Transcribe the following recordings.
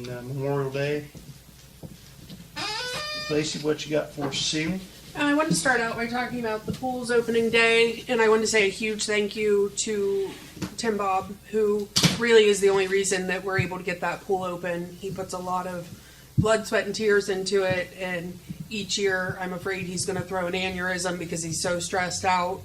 and Memorial Day. Lacey, what you got for us this evening? I wanted to start out by talking about the pool's opening day, and I wanted to say a huge thank you to Tim Bob, who really is the only reason that we're able to get that pool open. He puts a lot of blood, sweat, and tears into it, and each year I'm afraid he's going to throw an aneurysm because he's so stressed out.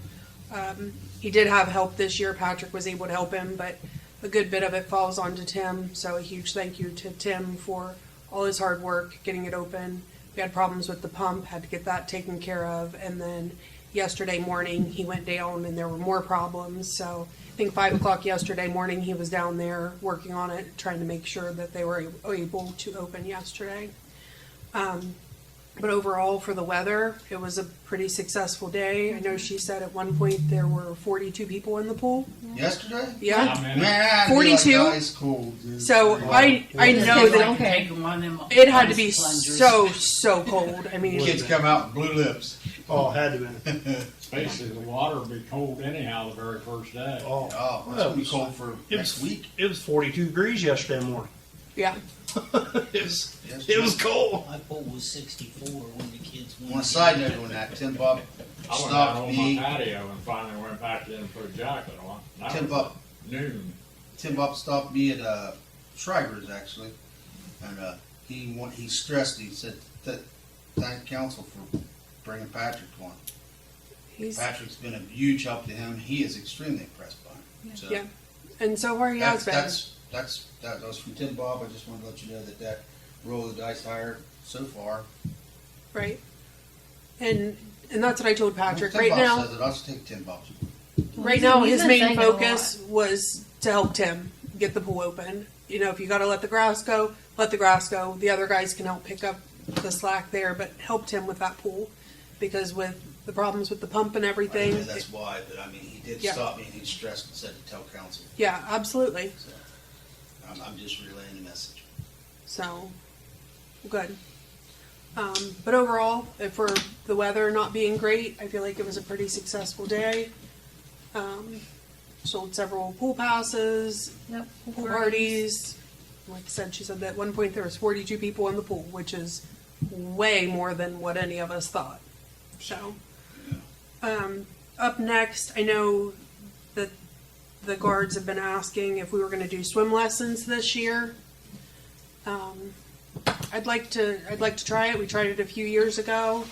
He did have help this year. Patrick was able to help him, but a good bit of it falls onto Tim, so a huge thank you to Tim for all his hard work getting it open. We had problems with the pump, had to get that taken care of, and then yesterday morning he went down and there were more problems. So I think 5 o'clock yesterday morning he was down there working on it, trying to make sure that they were able to open yesterday. But overall, for the weather, it was a pretty successcul day. I know she said at one point there were 42 people in the pool. Yesterday? Yeah. Man, 42. Like ice cold, dude. So I know that Okay. it had to be so cold. I mean, Kids come out with blue lips. Oh, had to be. Basically, the water will be cold anyhow the very first day. Oh, Oh, it's gonna be cold for it next was, week. It was 42 degrees yesterday morning. yeah. It was cold. My pool was 64 when the kids went. On a side note on that, Tim Bob I went out stopped on me. my patio and finally went back in and put a jacket on. That Tim was Bob, noon. Tim Bob stopped me at Schreiber's actually, and he stressed. He said that thank council for bringing Patrick on. Patrick's been a huge help to him. He is extremely impressed by him. So Yeah. And so far he has been. that was from Tim Bob. I just wanted to let you know that roll of the dice higher so far. Right. And that's what I told Patrick. Tim Right Bob now, says it. I'll just take Tim Bob's. right now He's his been main saying it a focus was to help Tim get the pool open. You know, if you got to let the grass go, let the grass go. The other guys can help pick up the slack there, but help Tim with that pool because with the problems with the pump and everything. I know that's why, but I mean, he did Yeah. stop me and he stressed and said to tell council. Yeah, absolutely. So I'm just relaying the message. So, good. But overall, for the weather not being great, I feel like it was a pretty successful day. Sold several pool passes, Yep. pool parties. Like I said, she said that at one point there was 42 people in the pool, which is way more than what any of us thought. So, up next, I know that the guards have been asking if we were going to do swim lessons this year. I'd like to try it. We tried it a few years ago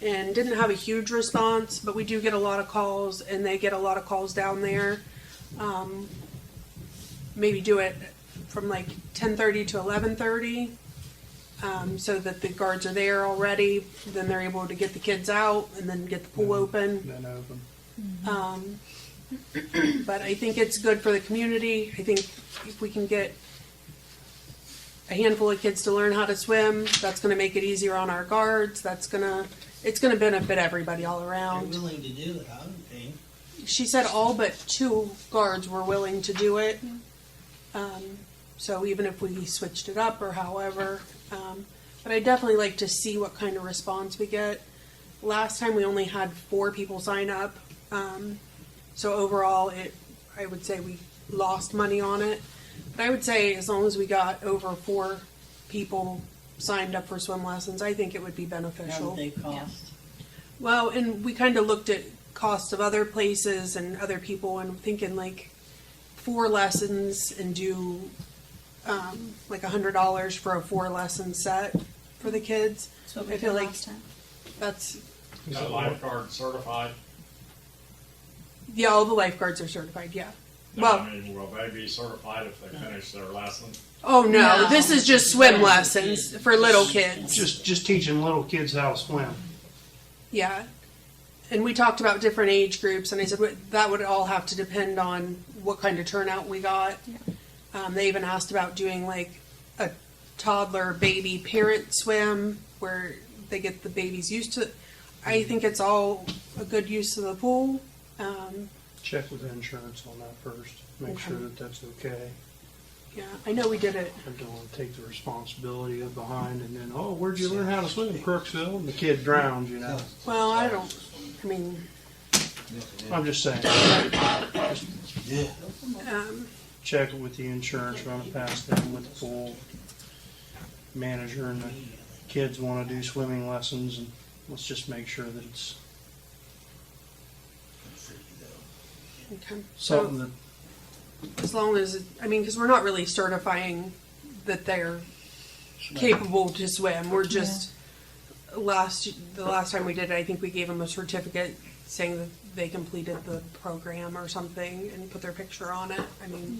and didn't have a huge response, but we do get a lot of calls, and they get a lot of calls down there. Maybe do it from like 10:30 to 11:30, so that the guards are there already. Then they're able to get the kids out and then get the pool open. Then open. But I think it's good for the community. I think if we can get a handful of kids to learn how to swim, that's going to make it easier on our guards. It's going to benefit everybody all They're around. willing to do it, I don't think. She said all but 2 guards were willing to do it. So even if we switched it up or however, but I'd definitely like to see what kind of response we get. Last time we only had 4 people sign up. So overall, I would say we lost money on it. But I would say as long as we got over 4 people signed up for swim lessons, I think it would be How beneficial. would they cost? Well, and we kind of looked at costs of other places and other people and thinking like 4 lessons and do like $100 for a 4 lesson set for the kids. That's what we I feel did like last time. that's, Is that lifeguard certified? yeah, all the lifeguards are certified, yeah. No, Well, I mean, will they be certified if they finish their lesson? oh no, No. this is just swim lessons for little kids. Just teaching little kids how to swim. Yeah. And we talked about different age groups, and I said that would all have to depend on what kind of turnout we got. They even asked about doing like a toddler baby parent swim where they get the babies used to it. I think it's all a good use of the pool. Check with insurance on that first. Make sure that that's okay. Yeah, I know we did it. I don't want to take the responsibility of behind and then, oh, where'd you learn how to swim in Crooksville? And the kid drowns, you know. Well, I mean, I'm just saying. Yeah. um, Check it with the insurance, run it past them with the pool. manager and the kids want to do swimming lessons, and let's just make sure that it's Okay. So something that, as long as, I mean, because we're not really certifying that they're capable to swim. We're just, the last time we did it, I think we gave them a certificate saying that they completed the program or something and put their picture on it. I mean,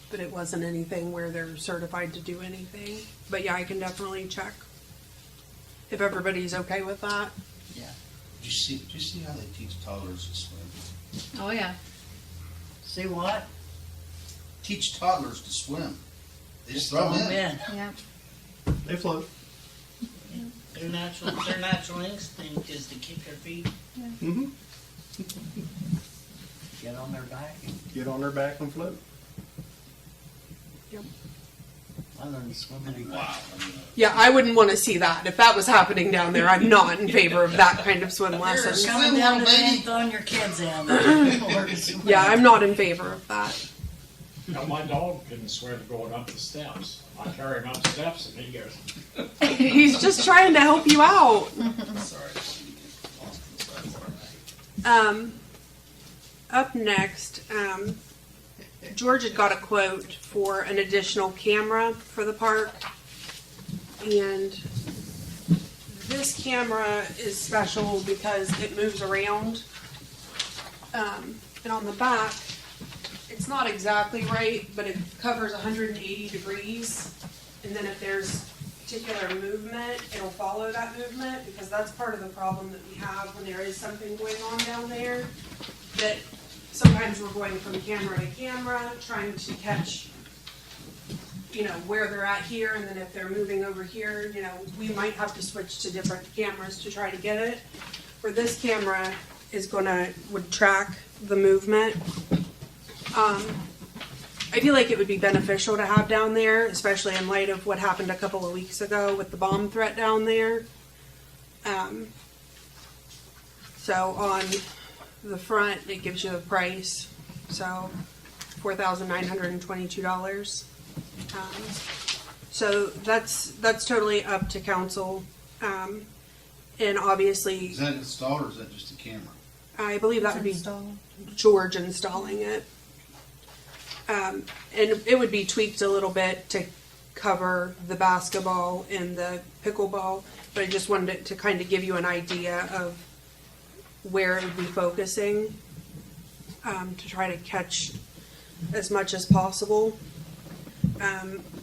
but it wasn't anything where they're certified to do anything. But yeah, I can definitely check if everybody's okay with that. Yeah. Did you see how they teach toddlers to swim? Oh, yeah. See what? Teach toddlers to swim. They just throw them in. Yeah. they float. Their natural instinct is to kick their feet, Mm-hmm. get on their back. Get on their back and float. I learned to swim in a Wow. Yeah, I wouldn't want to see that. If that was happening down there, I'm not in favor of that kind of swim lesson. Coming down to the baby. end, throwing your kids down there. Yeah, I'm not in favor of that. Now, my dog can swim going up the steps. I carry him up steps and he goes, He's just trying to help you out. Sorry. Up next, George had got a quote for an additional camera for the park. And this camera is special because it moves around. And on the back, it's not exactly right, but it covers 180 degrees. And then if there's particular movement, it'll follow that movement, because that's part of the problem that we have when there is something going on down there. That sometimes we're going from camera to camera, trying to catch, you know, where they're at here, and then if they're moving over here, you know, we might have to switch to different cameras to try to get it. Where this camera would track the movement. I feel like it would be beneficial to have down there, especially in light of what happened a couple of weeks ago with the bomb threat down there. So on the front, it gives you the price. So $4,922. So that's totally up to council. And obviously, Is that installed or is that just a camera? I believe that would be George installing it. And it would be tweaked a little bit to cover the basketball and the pickleball, but I just wanted it to kind of give you an idea of where it would be focusing, to try to catch as much as possible.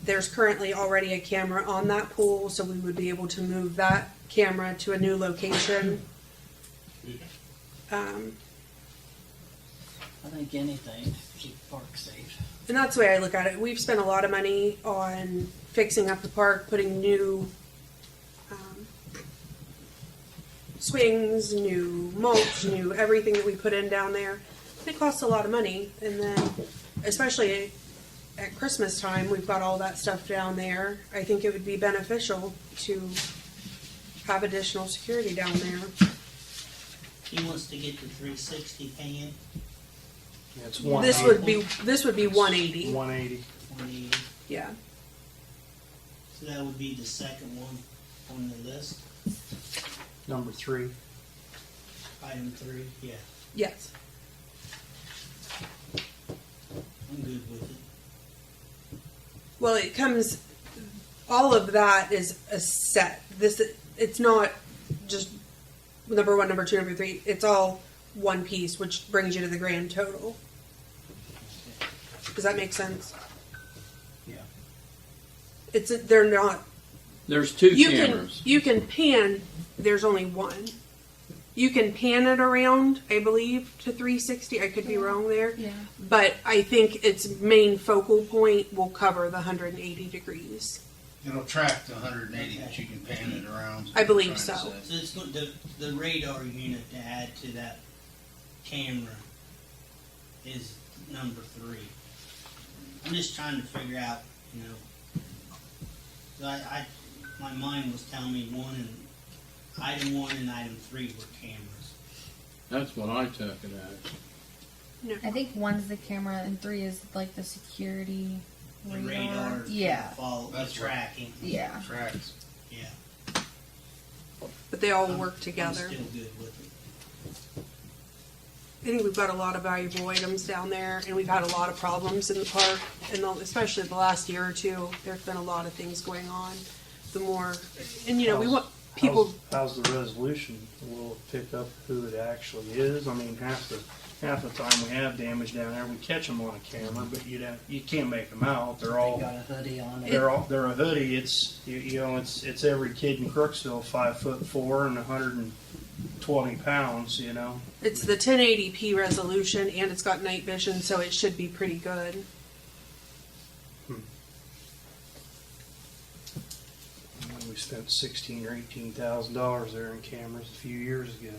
There's currently already a camera on that pool, so we would be able to move that camera to a new location. I think anything to keep the park safe. And that's the way I look at it. We've spent a lot of money on fixing up the park, putting new swings, new mulch, new everything that we put in down there. It costs a lot of money. And then, especially at Christmas time, we've got all that stuff down there. I think it would be beneficial to have additional security down there. He wants to get the 360 pan. Yeah, it's This would be 180. 180. 180. Yeah. So that would be the second one on the list. Number 3. Item 3. Yeah, Yes. I'm good with it. Well, it comes. All of that is a set. It's not just number 1, number 2, number 3. It's all one piece, which brings you to the grand total. Does that make sense? Yeah. They're not. There's two You cameras. can pan. There's only one. You can pan it around, I believe, to 360. I could be wrong there. Yeah. But I think its main focal point will cover the 180 degrees. It'll track the 180, but you can pan it around. I believe Trying to so. say. So it's not the radar unit to add to that camera is number 3. I'm just trying to figure out, you know, my mind was telling me item 1 and item 3 were cameras. That's what I took it as. I think 1's the camera and 3 is like the security The radar. Yeah. Follow the That's what- tracking. Yeah. Tracks. Yeah. But they all I'm- work together. I'm still good with it. I think we've got a lot of valuable items down there, and we've had a lot of problems in the park, and especially the last year or two, there's been a lot of things going on. The more, and we want people. How's the resolution? Will it pick up who it actually is? I mean, half the time we have damage down there, we catch them on a camera, but you can't make them out. They're all. They got a hoodie on it. They're a hoodie. It's it's every kid in Crooksville 5'4" and 120 pounds. It's the 1080p resolution, and it's got night vision, so it should be pretty good. We spent $16,000 or $18,000 there in cameras a few years ago.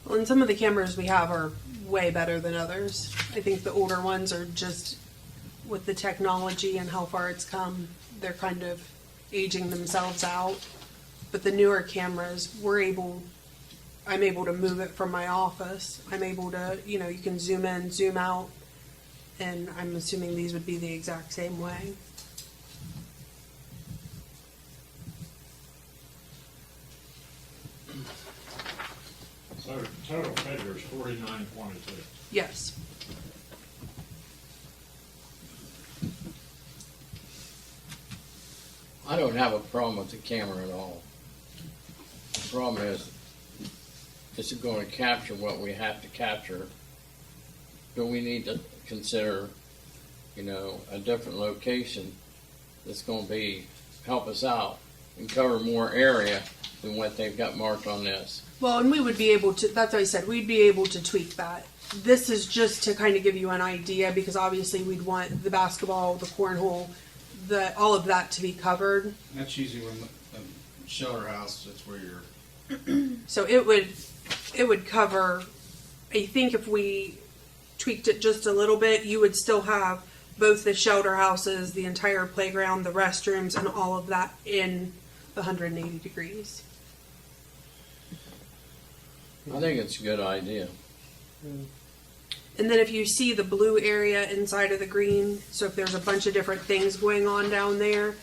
Well, and some of the cameras we have are way better than others. I think the older ones are just, with the technology and how far it's come, they're kind of aging themselves out. But the newer cameras, I'm able to move it from my office. I'm able to, you can zoom in, zoom out, and I'm assuming these would be the exact same way. So total figure is 49.22. Yes. I don't have a problem with the camera at all. The problem is it going to capture what we have to capture? Do we need to consider, a different location that's going to help us out and cover more area than what they've got marked on this? Well, and we would be able to, that's what I said, we'd be able to tweak that. This is just to kind of give you an idea, because obviously we'd want the basketball, the cornhole, all of that to be covered. That's usually when the shelter house, that's where you're. So it would cover, I think if we tweaked it just a little bit, you would still have both the shelter houses, the entire playground, the restrooms, and all of that in the 180 degrees. I think it's a good idea. And then if you see the blue area inside of the green, so if there's a bunch of different things going on down there,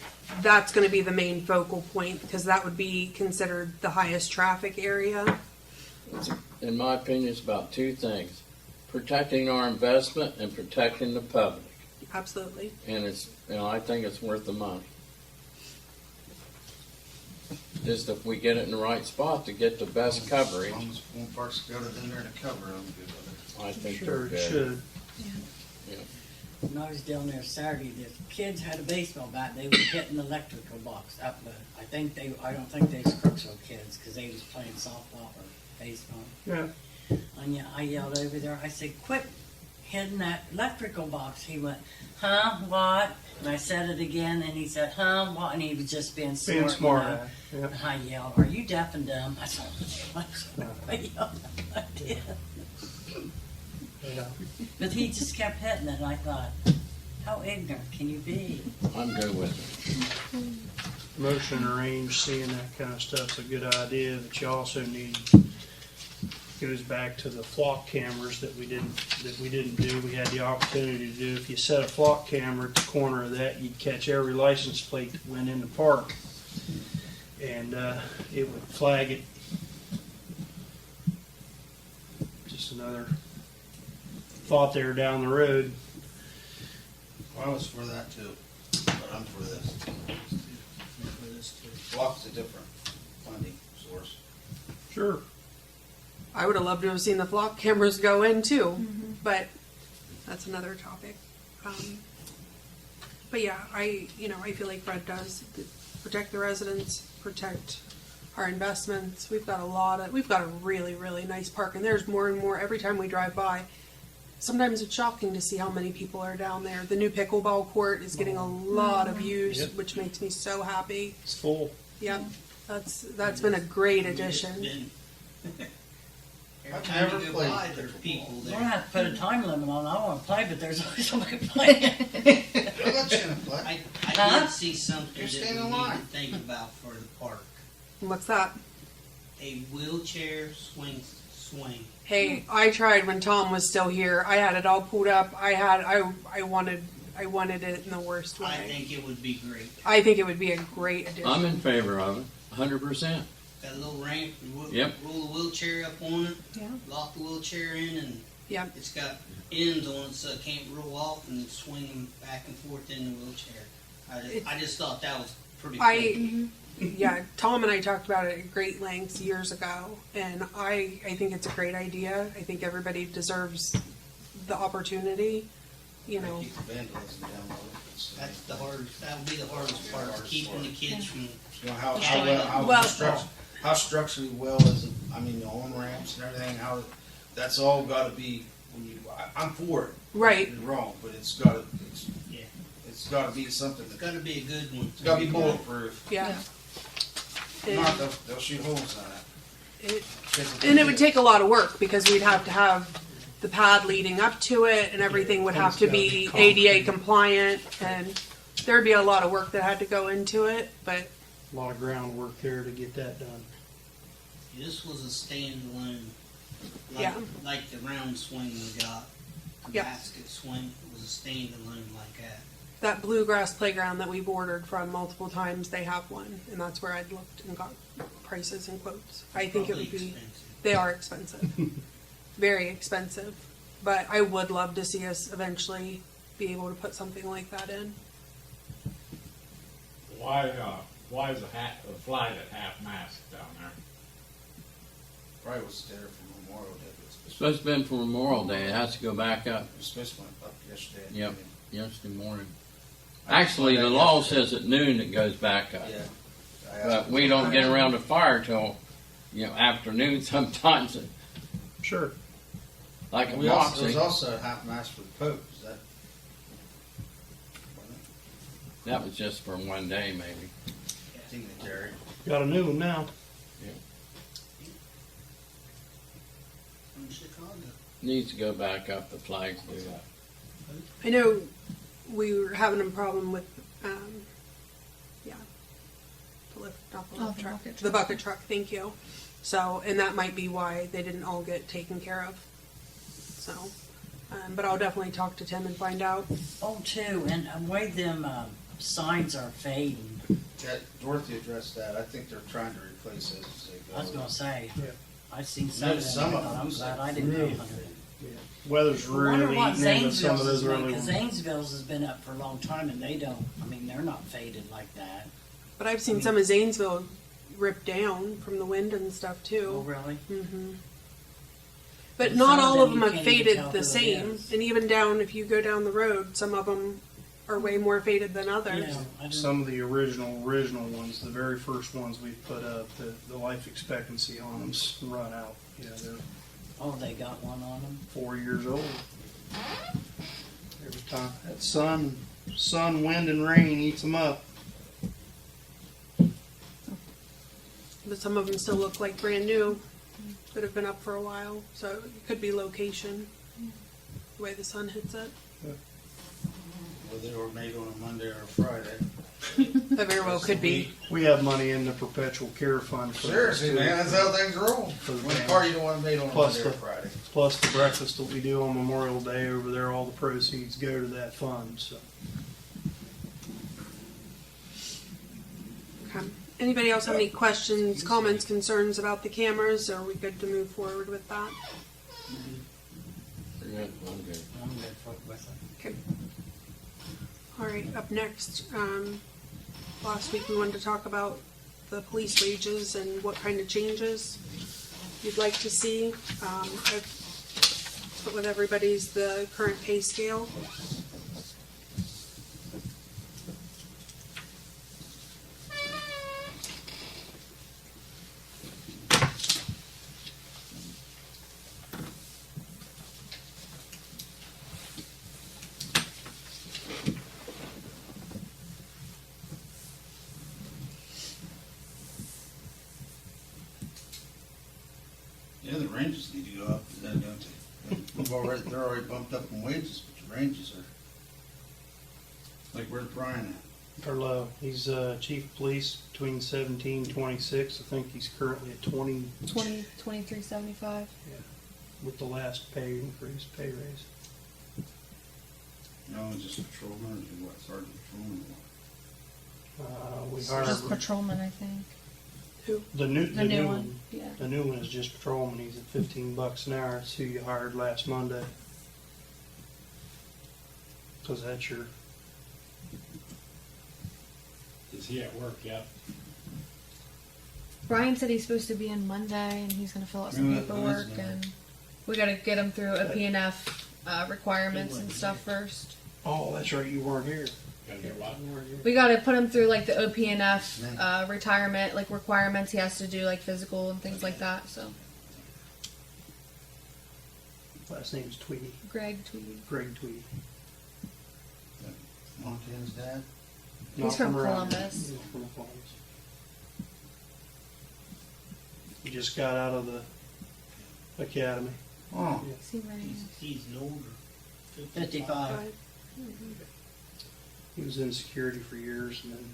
that's going to be the main focal point, because that would be considered the highest traffic area. In my opinion, it's about two things: protecting our investment and protecting the public. Absolutely. And I think it's worth the money. Just if we get it in the right spot to get the best coverage, As long as one part's got it in there to cover, I'm good with I think Sure, they're it good. should. When I was down there Saturday, the kids had a baseball bat. They were hitting the electrical box up the. I don't think they was Crooksville kids, because they was playing softball or baseball. Yeah. And I yelled over there. I said, "Quit hitting that electrical box." He went, "Huh? What?" And I said it again, and he said, "Huh? What?" And he was just being smart. Being smart. You know? Yeah. And I yelled, "Are you deaf and dumb?" I said, I yelled. I did. Yeah. But he just kept hitting it, and I thought, how ignorant can you be? I'm good with it. Motion arrange, seeing that kind of stuff's a good idea, but you also need, goes back to the flock cameras that we didn't do. We had the opportunity to do. If you set a flock camera at the corner of that, you'd catch every license plate that went in the park, and it would flag it. Just another thought there down the road. it. I was for that too, but I'm for this. For this too. Flock's a different funding source. Sure. I would have loved to have seen the flock cameras go in too, but that's another topic. But yeah, I feel like Fred does protect the residents, protect our investments. We've got a really, really nice park, and there's more and more every time we drive by. Sometimes it's shocking to see how many people are down there. The new pickleball court is getting a lot of use, Yep. which makes me so happy. It's full. Yep, that's been a great addition. I've Every time never you go played by, there's pickleball. people I don't there. have to put a time limit on. I want to play, but there's always somebody playing. I got you in a play. I Huh? did see something You're that staying we in need line. to think about for the park. What's that? A wheelchair swing. Hey, I tried when Tom was still here. I had it all pulled up. I wanted it in the worst way. I think it would be great. I think it would be a great addition. I'm in favor of it, 100%. Got a little ramp, Yep. roll the wheelchair up on it, Yeah. lock the wheelchair in, and Yep. it's got ends on it so it can't roll off and swing back and forth in the wheelchair. I just thought that was pretty cool. Yeah, Tom and I talked about it at great lengths years ago, and I think it's a great idea. I think everybody deserves the opportunity, you know. Keep the vandalism down a little. That's the hardest, that would be the hardest part, keeping the kids from, You know, how Well- how structurally well is it, I mean, the on-ramps and everything, that's all gotta be, I'm for it. Right. You're wrong, but it's yeah, gotta be something it's that, gotta be a good one. it's gotta be bulletproof. Yeah. If not, they'll shoot holes in it. And it would take a lot of work because we'd have to have the pad leading up to it and everything would have to be ADA compliant and there'd be a lot of work that had to go into it, but A lot of groundwork there to get that done. This was a standalone, Yeah. like the round swing we got, the Yeah. basket swing was a standalone like that. that bluegrass playground that we've ordered from multiple times, they have one and that's where I'd looked and got prices and quotes. I think it Probably would be, expensive. they are expensive, very expensive, but I would love to see us eventually be able to put something like that in. Why is the flag at half mast down there? Probably was there for Memorial Day, but It's supposed to have been for Memorial Day. It has to go back up it's supposed to went up yesterday. Yep. yesterday morning. Actually, the law says at noon it goes back up. Yeah. But we don't get around to fire till, afternoon sometimes, Sure. like a There was boxing. also a half mast for the Pope, is that? That was just for one day, maybe. Dignitary. Got a new one now. From Chicago. Needs to go back up, the flags do. I know we were having a problem with, the lift, not the lift the truck, bucket the truck. bucket truck, thank you. So, and that might be why they didn't all get taken care of. So, but I'll definitely talk to Tim and find out. Oh, too, and the way them signs are fading. That, Dorothy addressed that, I think they're trying to replace those as they go. I was gonna say, Yeah. I've seen some of them, Some of but them I'm was glad like I didn't know. really 100. Weather's I wonder really what eating into some of Zanesville's those is like, early because ones. Zanesville's has been up for a long time and they don't, they're not faded like that. But I've seen some of Zanesville ripped down from the wind and stuff Oh, too. really? But Some not of all them of them you have can't even faded tell the who it same. is. And even down, if you go down the road, some of them are way more faded than others. Yeah, I don't- Some of the original ones, the very first ones we put up, the life expectancy on them's run out. They're Oh, they got one on them? 4 years old. Every time that sun, wind, and rain eats them up. But some of them still look like brand new that have been up for a while. So it could be location, the way the sun hits it. Whether they were made on a Monday or a Friday. That very well could be. We have money in the perpetual care fund for Seriously, that, too. man, that's how things roll. For the When a band. car you don't want made on a Plus Monday or the- Friday. Plus the breakfast that we do on Memorial Day over there, all the proceeds go to that fund, so. Okay. Anybody else have any questions, comments, concerns about the cameras? Or are we good to move forward with that? Good, I'm good. I'm good for it with it. Okay. All right, up next, last week we wanted to talk about the police wages and what kind of changes you'd like to see. I've put with everybody's the current pay scale. Yeah, the ranges need to go up, don't they? They're already bumped up in wages, but the ranges are, like, where's Brian at? Or low. He's chief of police between 17 26. I think he's currently at 20 23.75. with the last pay raise. No, just patrolman or what, sergeant patrolman or what? We Just hired patrolman, I think. the new new one. one. Yeah. The new one is just patrolman. He's at $15 an hour. That's who you hired last Monday. Cause that's your Is he at work yet? Brian said he's supposed to be in Monday, and he's gonna fill out some When is paperwork, it? and we gotta get him through a PNF requirements and stuff first. oh, that's right. You weren't here. Gotta do what? You weren't here. We gotta put him through like the OPNF retirement like requirements. He has to do like physical and things like that. So Last name's Tweedy. Greg Tweedy. Greg Tweedy. Montana's dad? He's Not from around here. Columbus. He's from Columbus. He just got out of the academy. Oh, Is he running? He's an older. 55. He was in security for years and then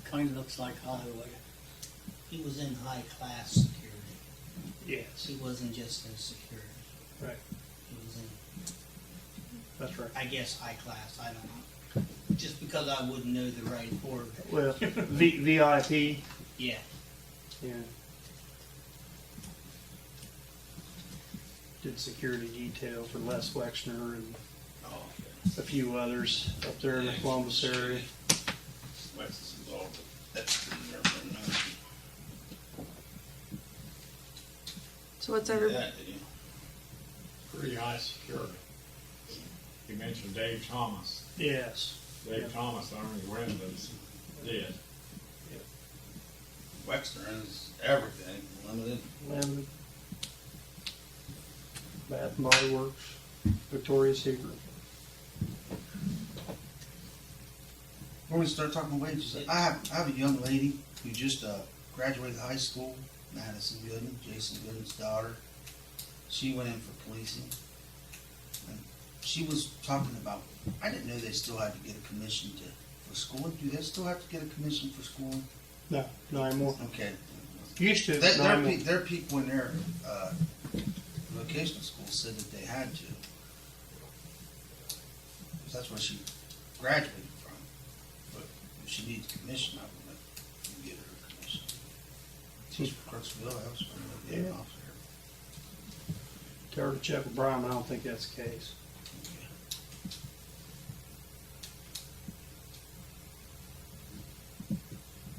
Kind of looks like Hollywood. He was in high class security. yes, He wasn't just in security. right. He was in, That's right. I guess, high class. I don't know. Just because I wouldn't know the right word. Well, VIP. Yeah. Yeah. Did security detail for Les Wexner and Oh, a few others up there in the Columbus area. West is all, but that's never known. So what's every, That, did you? Pretty high security. You mentioned Dave Thomas. Yes. Dave Yeah. Thomas, Army Wyndham's dead. Wexner is everything, limited. Limited. Bath and Body Works. Victoria's Secret. Before we start talking wages, I have a young lady who just graduated high school, Madison Gooden, Jason Gooden's daughter. She went in for policing. And she was talking about, I didn't know they still had to get a commission for schooling. Do they still have to get a commission for schooling? No, no anymore. Okay. Used to, but not anymore. Their people in their vocational school said that they had to. 'Cause that's where she graduated from. But if she needs a commission, I would let you get her a commission. She's from Crooksville, I was from the Yeah. officer. Tell her to check with Brian, I don't think that's the case.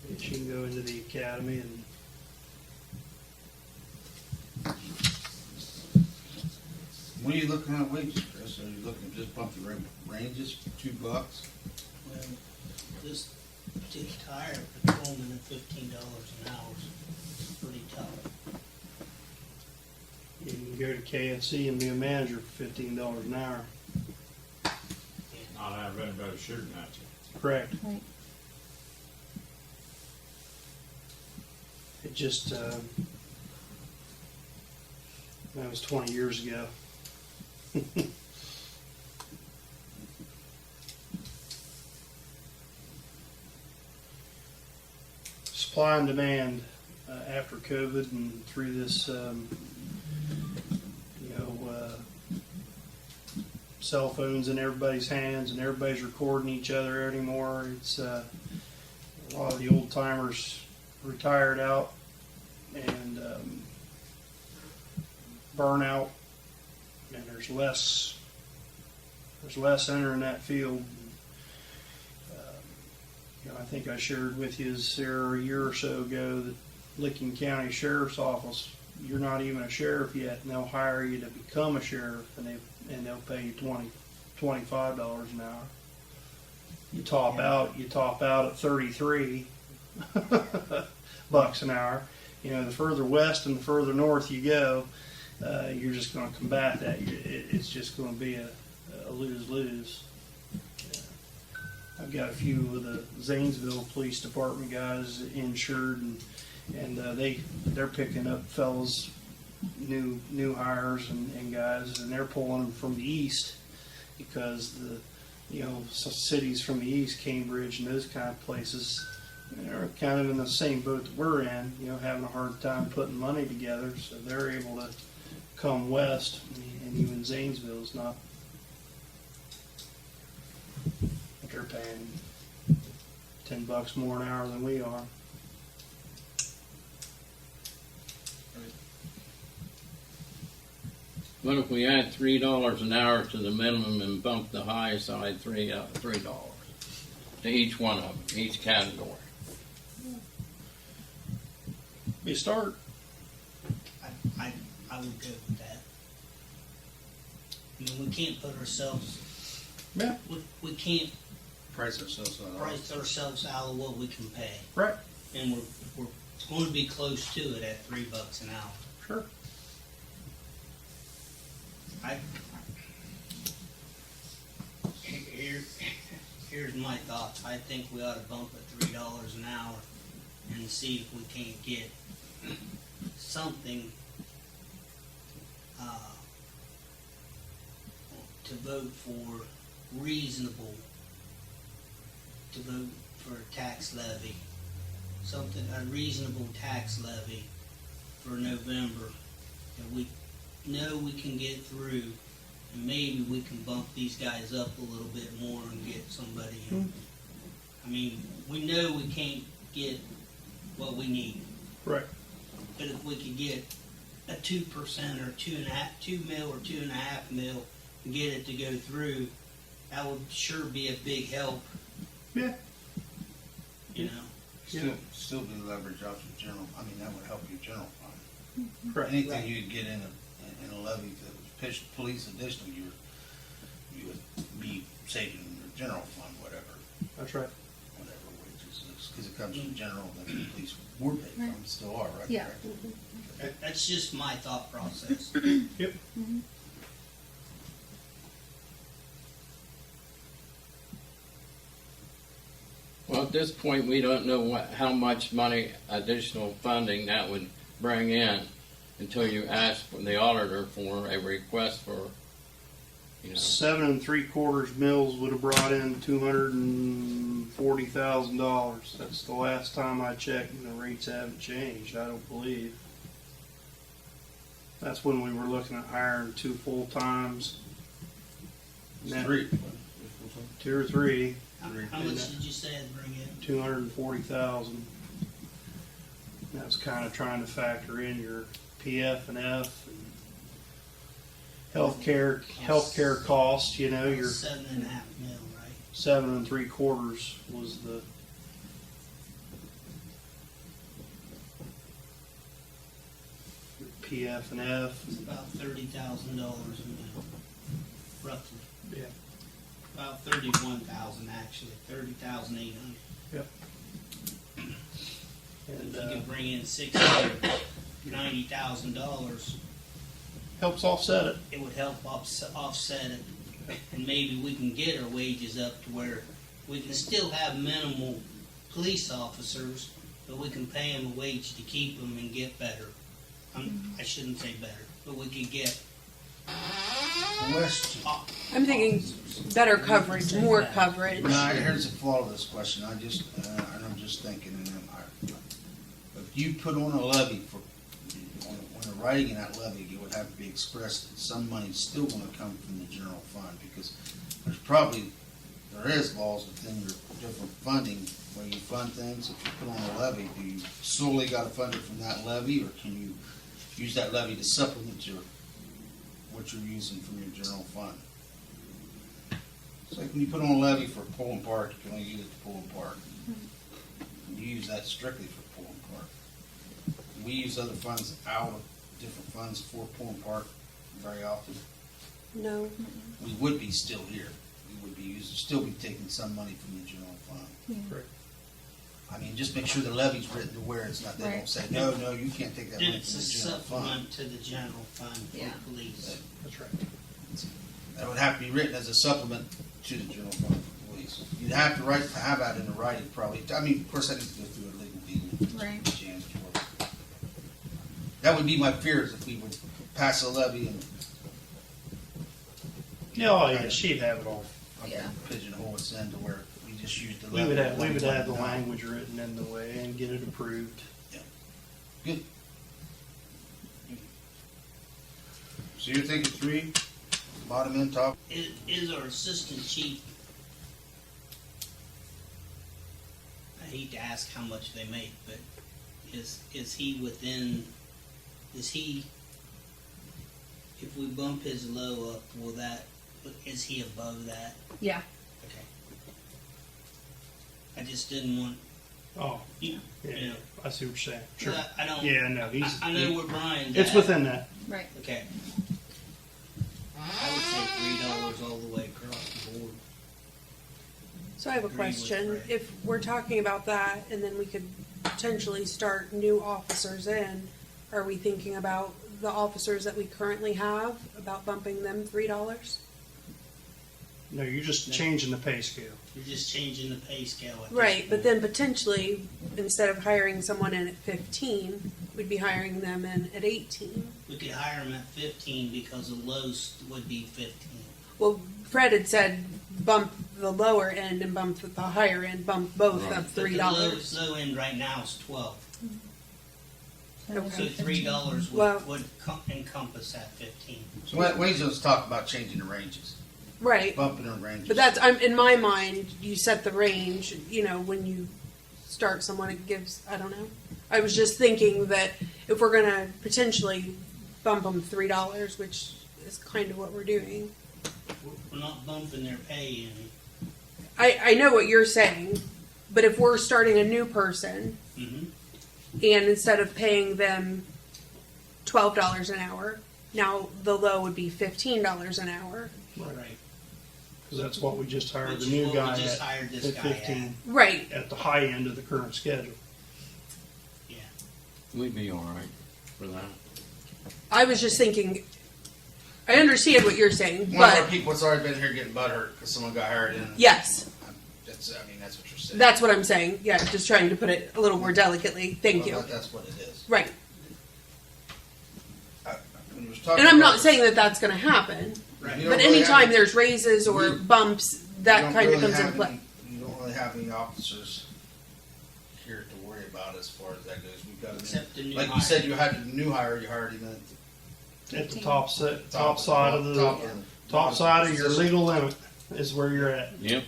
And she can go into the academy and When are you looking at wages, Chris? Are you looking to just bump the ranges $2? Well, just to hire a patrolman at $15 an hour is pretty tough. you can go to KFC and be a manager for $15 an hour. Not have anybody shooting at you. Correct. Right. It just, that was 20 years ago. Supply and demand after COVID and through this, cell phones in everybody's hands and everybody's recording each other anymore. It's a lot of the old timers retired out and burnout, and there's less entering that field. I think I shared with you there a year or so ago that Licking County Sheriff's Office, you're not even a sheriff yet, and they'll hire you to become a sheriff, and they'll pay you $25 an hour. You top out at 33 bucks an hour. The further west and the further north you go, you're just going to combat that. It's just going to be a lose-lose. I've got a few of the Zanesville Police Department guys insured, and they're picking up fellas, new hires and guys, and they're pulling them from the east because cities from the east, Cambridge and those kind of places, are kind of in the same boat that we're in, having a hard time putting money together, so they're able to come west, and even Zanesville's not, but they're paying $10 more an hour than we are. What if we add $3 an hour to the minimum and bump the high side $3 to each one of them, each category? You start. I would go with that. I mean, we can't put ourselves, Yeah. we can't Price ourselves out. price ourselves out of what we can pay. Right. And we're going to be close to it at $3 an hour. Sure. Here's my thoughts. I think we ought to bump it $3 an hour and see if we can't get something to vote for reasonable, to vote for a tax levy, a reasonable tax levy for November that we know we can get through, and maybe we can bump these guys up a little bit more and get somebody in. I mean, we know we can't get what we need, Right. but if we could get a 2% or 2 mil or 2.5 mil and get it to go through, that would sure be a big help. Yeah. Still be leverage off your general, I mean, that would help your general fund. Right. Anything you'd get in a levy that was police additional, you would be saving your general fund, whatever That's right. wages is, because it comes from general, that the police were paid from, still are, right? Yeah. Correct? That's just my thought process. Yep. Well, at this point, we don't know how much money, additional funding that would bring in until you ask for the auditor for a request for, 7 3/4 mils would have brought in $240,000. That's the last time I checked, and the rates haven't changed, I don't believe. That's when we were looking at hiring 2 full-times. It's Now, 3. 2 or 3, How much did you say I'd bring in? 240,000. That's kind of trying to factor in your PF and F and healthcare costs. Your 7.5 mil, right? 7 3/4 was the. PF and F. It's about $30,000 a mil, roughly. Yeah. About 31,000 actually, 30,800. And If you could bring in $690,000, helps offset it. it would help offset it, and maybe we can get our wages up to where we can still have minimal police officers, but we can pay them a wage to keep them and get better. I shouldn't say better, but we could get. Question. I'm thinking better coverage, more coverage. Now, here's the flaw of this question. And I'm just thinking, if you put on a levy when they're writing in that levy, it would have to be expressed that some money's still going to come from the general fund, because there is laws within your different funding where you fund things. If you put on a levy, do you solely got to fund it from that levy, or can you use that levy to supplement what you're using from your general fund? It's like when you put on a levy for pool and park, you can only use it to pool and park. You use that strictly for pool and park. We use other funds out of different funds for pool and park very often. No. We would be still here. We would be still be taking some money from the general fund. Right. I mean, just make sure the levy's written to where it's not, they don't say, no, you can't take that money It's from a the general fund. supplement to the general fund Yeah. for police. That's right. That would have to be written as a supplement to the general fund for police. You'd have to have that in the writing probably. I mean, of course, that needs to go through a legal deal. Right. Chance for it. That would be my fears if we would pass a levy and Yeah, yeah, she'd have it all. I Yeah. can pigeonhole us into where we just use the We levy. would have the language written in the way and get it approved. Good. So you're thinking 3, bottom and top? Is our assistant chief, I hate to ask how much they make, but is he within, is he, if we bump his low up, is he above that? Yeah. Okay. I just didn't want, Oh, you yeah, know, I see what you're saying. Sure. I don't, Yeah, no, he's. I know where Brian's It's at. within that. Right. Okay. I would say $3 all the way across the board. So I have a Agree with question. Ray. If we're talking about that, and then we could potentially start new officers in, are we thinking about the officers that we currently have, about bumping them $3? No, you're just changing the pay scale. You're just changing the pay scale at this Right, but point. then potentially, instead of hiring someone in at 15, we'd be hiring them in at 18. We could hire him at 15 because the lows would be 15. Well, Fred had said bump the lower end and bump the higher end, bump both Right. up But the $3. low end right now is 12. So Okay. $3 Well- would encompass that 15. So Wayne's just talk about changing the ranges, Right. bumping the ranges. But that's, in my mind, you set the range, you know, when you start someone, it gives, I don't know. I was just thinking that if we're gonna potentially bump them $3, which is kind of what we're doing. We're not bumping their pay any. I know what you're saying, but if we're starting a new person, Mm-hmm. and instead of paying them $12 an hour, now the low would be $15 an hour. Right. Because that's what we just hired Which the is new what guy we just at, hired this at guy 15, Right. at the high end of the current schedule. Yeah. We'd be all right for that. I was just thinking, I understand what you're saying, One of our but people that's already been here getting butthurt because someone got hired in. yes, That's what you're saying. that's what I'm saying. Yeah, just trying to put it a little more delicately. Thank you. Well, that's what it is. Right. When you was talking And I'm about not saying that that's going to happen, Right. You don't but really anytime have- there's raises or you- bumps, you that don't kind of really comes into have play. any- You don't really have any officers here to worry about as far as that goes. We've got, Except the new like you hire. said, you had a new hire, you hired him At the top at side of the top side of your position. legal limit is where you're at, Yep.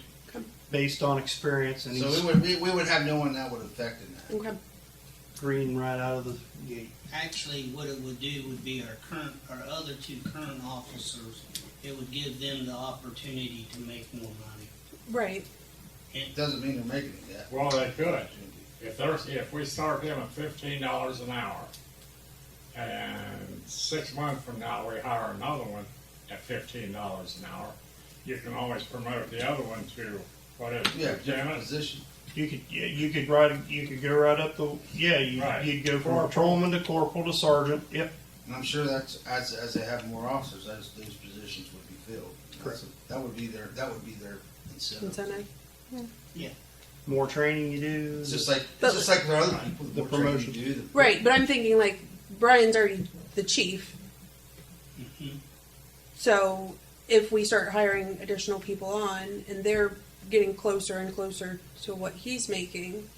based on experience, and So he's we would have no one that would affect in that. Okay. green right out of the gate. Actually, what it would do would be our other 2 current officers, it would give them the opportunity to make more money. Right. It doesn't mean they're making it yet. Well, they could. If we start them at $15 an hour, and 6 months from now, we hire another one at $15 an hour, you can always promote the other one to, what is it, Yeah, different lieutenant? position. You could go right up the Right. you'd go from patrolman to corporal to sergeant. Yep. And I'm sure that's, as they have more officers, those positions would be filled. Correct. That would be their incentive. Incentive. More training you do. It's just like, But- there are other people, The the more training promotion. you do, the Right, but I'm thinking like Brian's already the chief, Mm-hmm. so if we start hiring additional people on and they're getting closer and closer to what he's making,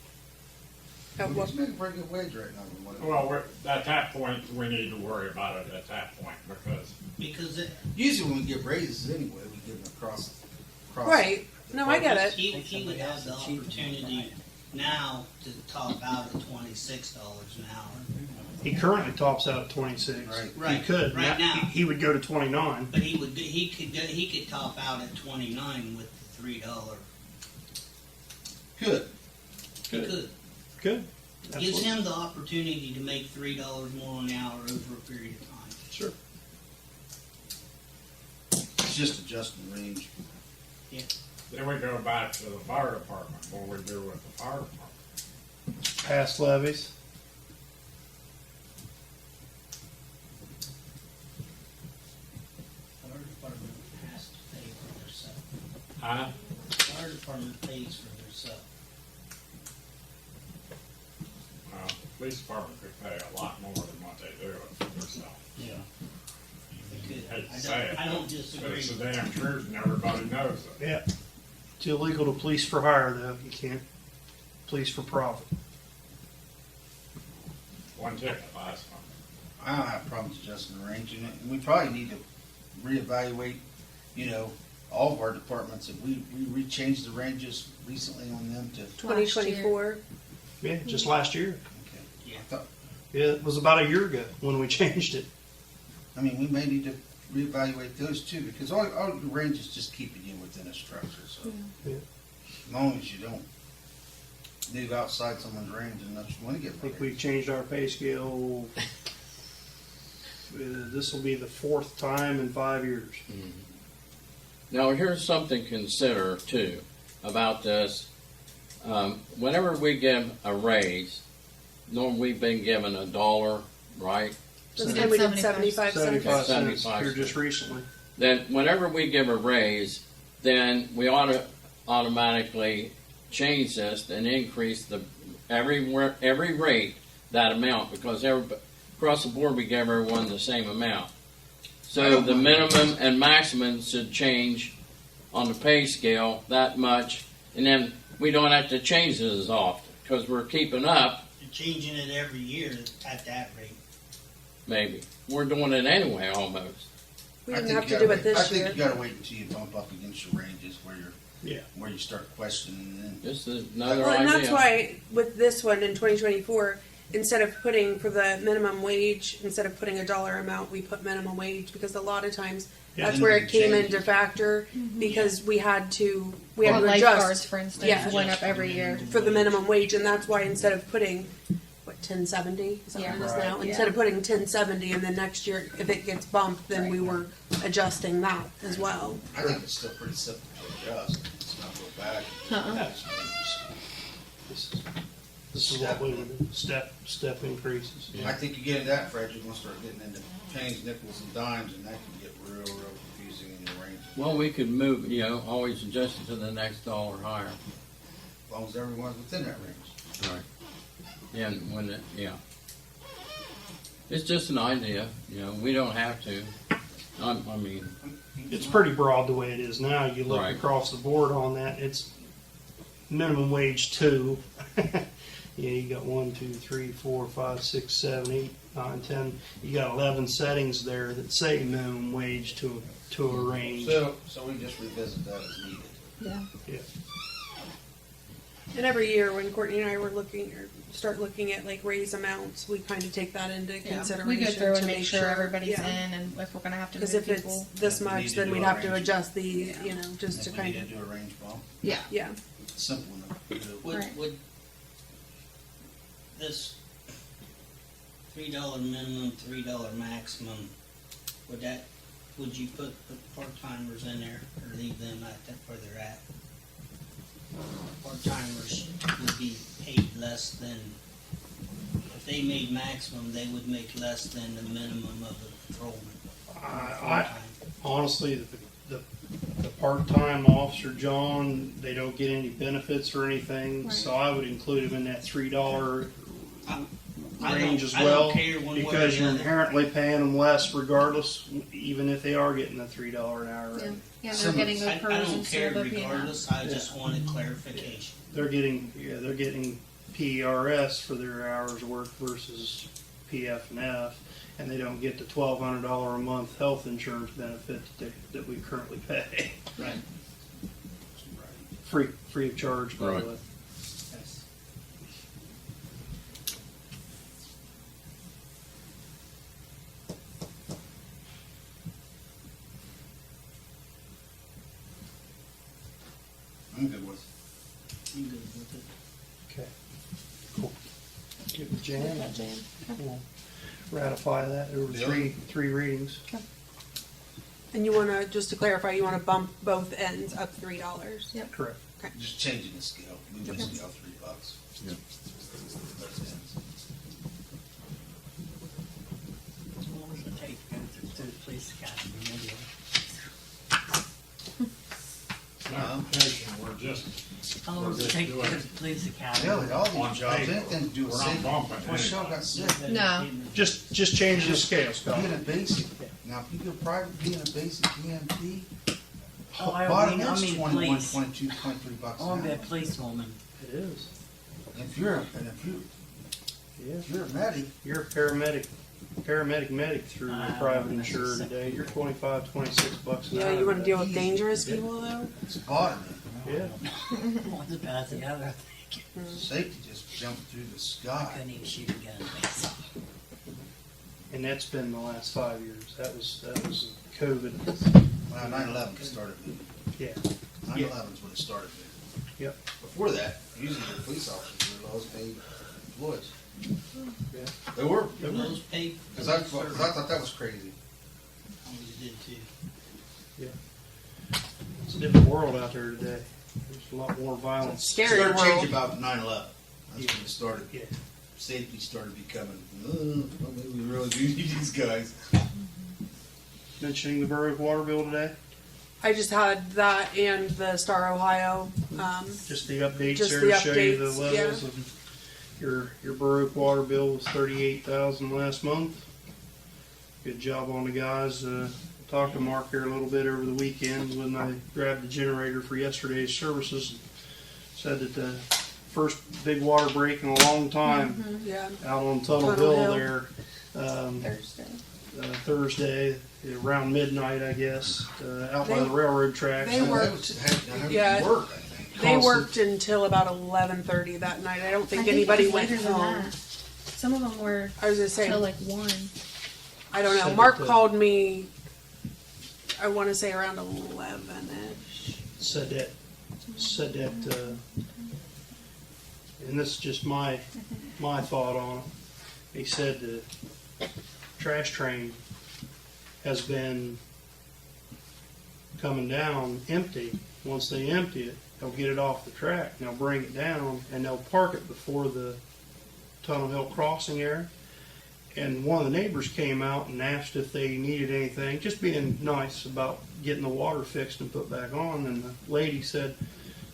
at what, He's making a pretty good wage right now. from what it- Well, at that point, we need to worry about it at that point, because Usually when we give raises anyway, we give them across. right? No, I get it. he would have the opportunity now to top out at $26 an hour. He currently tops out at 26. Right. He Right, could. right now. He would go to 29. But he could top out at 29 with the $3. Good. He could. Good. Gives Absolutely. him the opportunity to make $3 more an hour over a period of time. Sure. It's just adjusting the range. then we go back to the fire department, what we do with the fire department. Past levies. Fire department has to pay for their stuff. Huh? Fire department pays for their stuff. The police department could pay a lot more than what they do for themselves. Yeah. good. Hate to say it, I don't but disagree. it's the damn truth and everybody knows it. Yeah. It's illegal to police for hire, though. You can't police for profit. One ticket last month. I don't have problems adjusting the range, and we probably need to reevaluate, all of our departments. If we changed the ranges recently on them to, 2024. Yeah, just last year. okay. Yeah. I thought, Yeah, it was about a year ago when we changed it. we may need to reevaluate those too, because all the range is just keeping you within a structure, so. Yeah. As long as you don't move outside someone's range unless you wanna get. I think we changed our pay scale. This will be the 4th time in 5 years. Now, here's something to consider too about this. Whenever we give a raise, normally we've been given $1, right? This We time we did did 75 cents. 75 cents 75 here just recently. Then whenever we give a raise, then we ought to automatically change this and increase every rate that amount, because across the board we give everyone the same amount. So the minimum and maximum should change on the pay scale that much, and then we don't have to change it as often because we're keeping up. You're changing it every year at that rate. Maybe we're doing it anyway almost. We I didn't think have you to do gotta it wait- this I year. think you gotta wait until you bump up against your ranges Yeah. where you start questioning and then. This is another Well, and idea. that's why with this one in 2024, instead of putting for the minimum wage, instead of putting a dollar amount, we put minimum wage, because a lot of times Yeah. that's where it came Changes. into factor, because we had to Well, adjust lifeguards, for instance, Yeah. went up every year. for the minimum wage, and that's why instead of putting, what, 1070, is that what it is Yeah. now? Right. Instead of Yeah. putting 1070, and then next year, if it gets bumped, then we were adjusting that as well. I think it's still pretty simple to adjust. It's not go back. Uh-uh. This is what we would do. Step increases. I think you get into that, Fred, you're gonna start getting into pennies, nickels, and dimes, and that can get real confusing in your range. Well, we could move, always adjust it to the next dollar higher. As long as everyone's within that range. Right. And it's just an idea, we don't have to. I mean, It's pretty broad the way it is now. You look Right. across the board on that, it's minimum wage 2. Yeah, you got 1, 2, 3, 4, 5, 6, 7, 8, 9, 10. You got 11 settings there that say minimum wage to a range. So we just revisit that as needed. Yeah. Yeah. And every year when Courtney and I were start looking at like raise amounts, we kind of take that into Yeah. consideration. We go through to and make sure everybody's yeah. in, and if we're gonna have to Because move if it's people. this Yeah, we much, need to then do we'd a have to range. adjust these, just to And we kind need of, to do a range bump. Yeah. yeah. It's simple enough to do. Right. Would this $3 minimum, $3 maximum, would you put part-timers in there or leave them at where they're at? Part-timers would be paid less than, if they made maximum, they would make less than the minimum of the patrolman. Full-time. Honestly, the part-time officer, John, they don't get any benefits or anything, Right. so I would include them in that $3 I don't- range as I don't well. care one way or Because the you're other. inherently paying them less regardless, even if they are getting the $3 an hour Yeah, rate. yeah, Some- they're getting I those pros don't instead care of OPNF. regardless, I just wanted clarification. They're getting PRS for their hours worked versus PF&F, and they don't get the $1,200 a month health insurance benefit that we currently pay. Right. Free of charge, by Right. the way. That's, I'm good with I'm good with it. Okay. Cool. Get with Jan. We'll ratify that. There were three readings. And you want to, just to clarify, you want to bump both ends up $3. Yep. Correct. it. Just changing the scale, moving the scale $3. Yep. Both ends. What does it take to go through the police academy anyway? Application, we're just, How long does it take to go to the police academy? Really, all On these jobs, paper. anything to do with We're not safety. bumping Michelle anybody. got sick. No. Just changing the scale, Scott. Get a basic, Now, if you go private being a basic EMT, Oh, I bottom mean- I is mean 21, police. 22, 23 bucks I an want to be a hour. policewoman. It is. If you're a medic, You're a medic through Ah, private that's insurer sick. today. You're 25, 26 bucks an hour. Yeah, you want to deal with easy. dangerous Yeah. people though? it's bottom. Yeah. One's as bad as the other. Safety just jumped through the I sky. couldn't even shoot a gun myself. And that's been the last 5 years. That was COVID. Well, 9/11 started it. Yeah. 9/11 is when it started there. Yep. Before that, usually the police officers were the lowest paid employees. Yeah. They were. Those paid. Because I thought that was crazy. Always did too. It's a different world out there today. There's a lot more violence. Scary Started world. changing about 9/11. That's when it started. Yeah. Safety started becoming, well, maybe we really do need these guys. Mentioning the Borough Water bill today. I just had that and the Star Ohio. Just the updates Just there the to show you the updates, levels. Of your Borough water bill was $38,000 last month. Good job on the guys. Talked to Mark here a little bit over the weekend when I grabbed the generator for yesterday's services. Said that the first big water break in a long time Yeah. out on Tunnel Tunnel Hill Hill. there Thursday. Thursday around midnight, I guess, out by They- the railroad tracks. they And were- That was had Yeah. work, I think. They Constant. worked until about 11:30 that night. I don't think I think anybody it was went later than home. that. Some of them were I was gonna say, till like 1. I don't know. Said Mark that the- called me. I want to say around 11ish. said that, and this is just my thought on it. He said the trash train has been coming down empty. Once they empty it, they'll get it off the track, and they'll bring it down, and they'll park it before the Tunnel Hill crossing area. And one of the neighbors came out and asked if they needed anything, just being nice about getting the water fixed and put back on. And the lady said,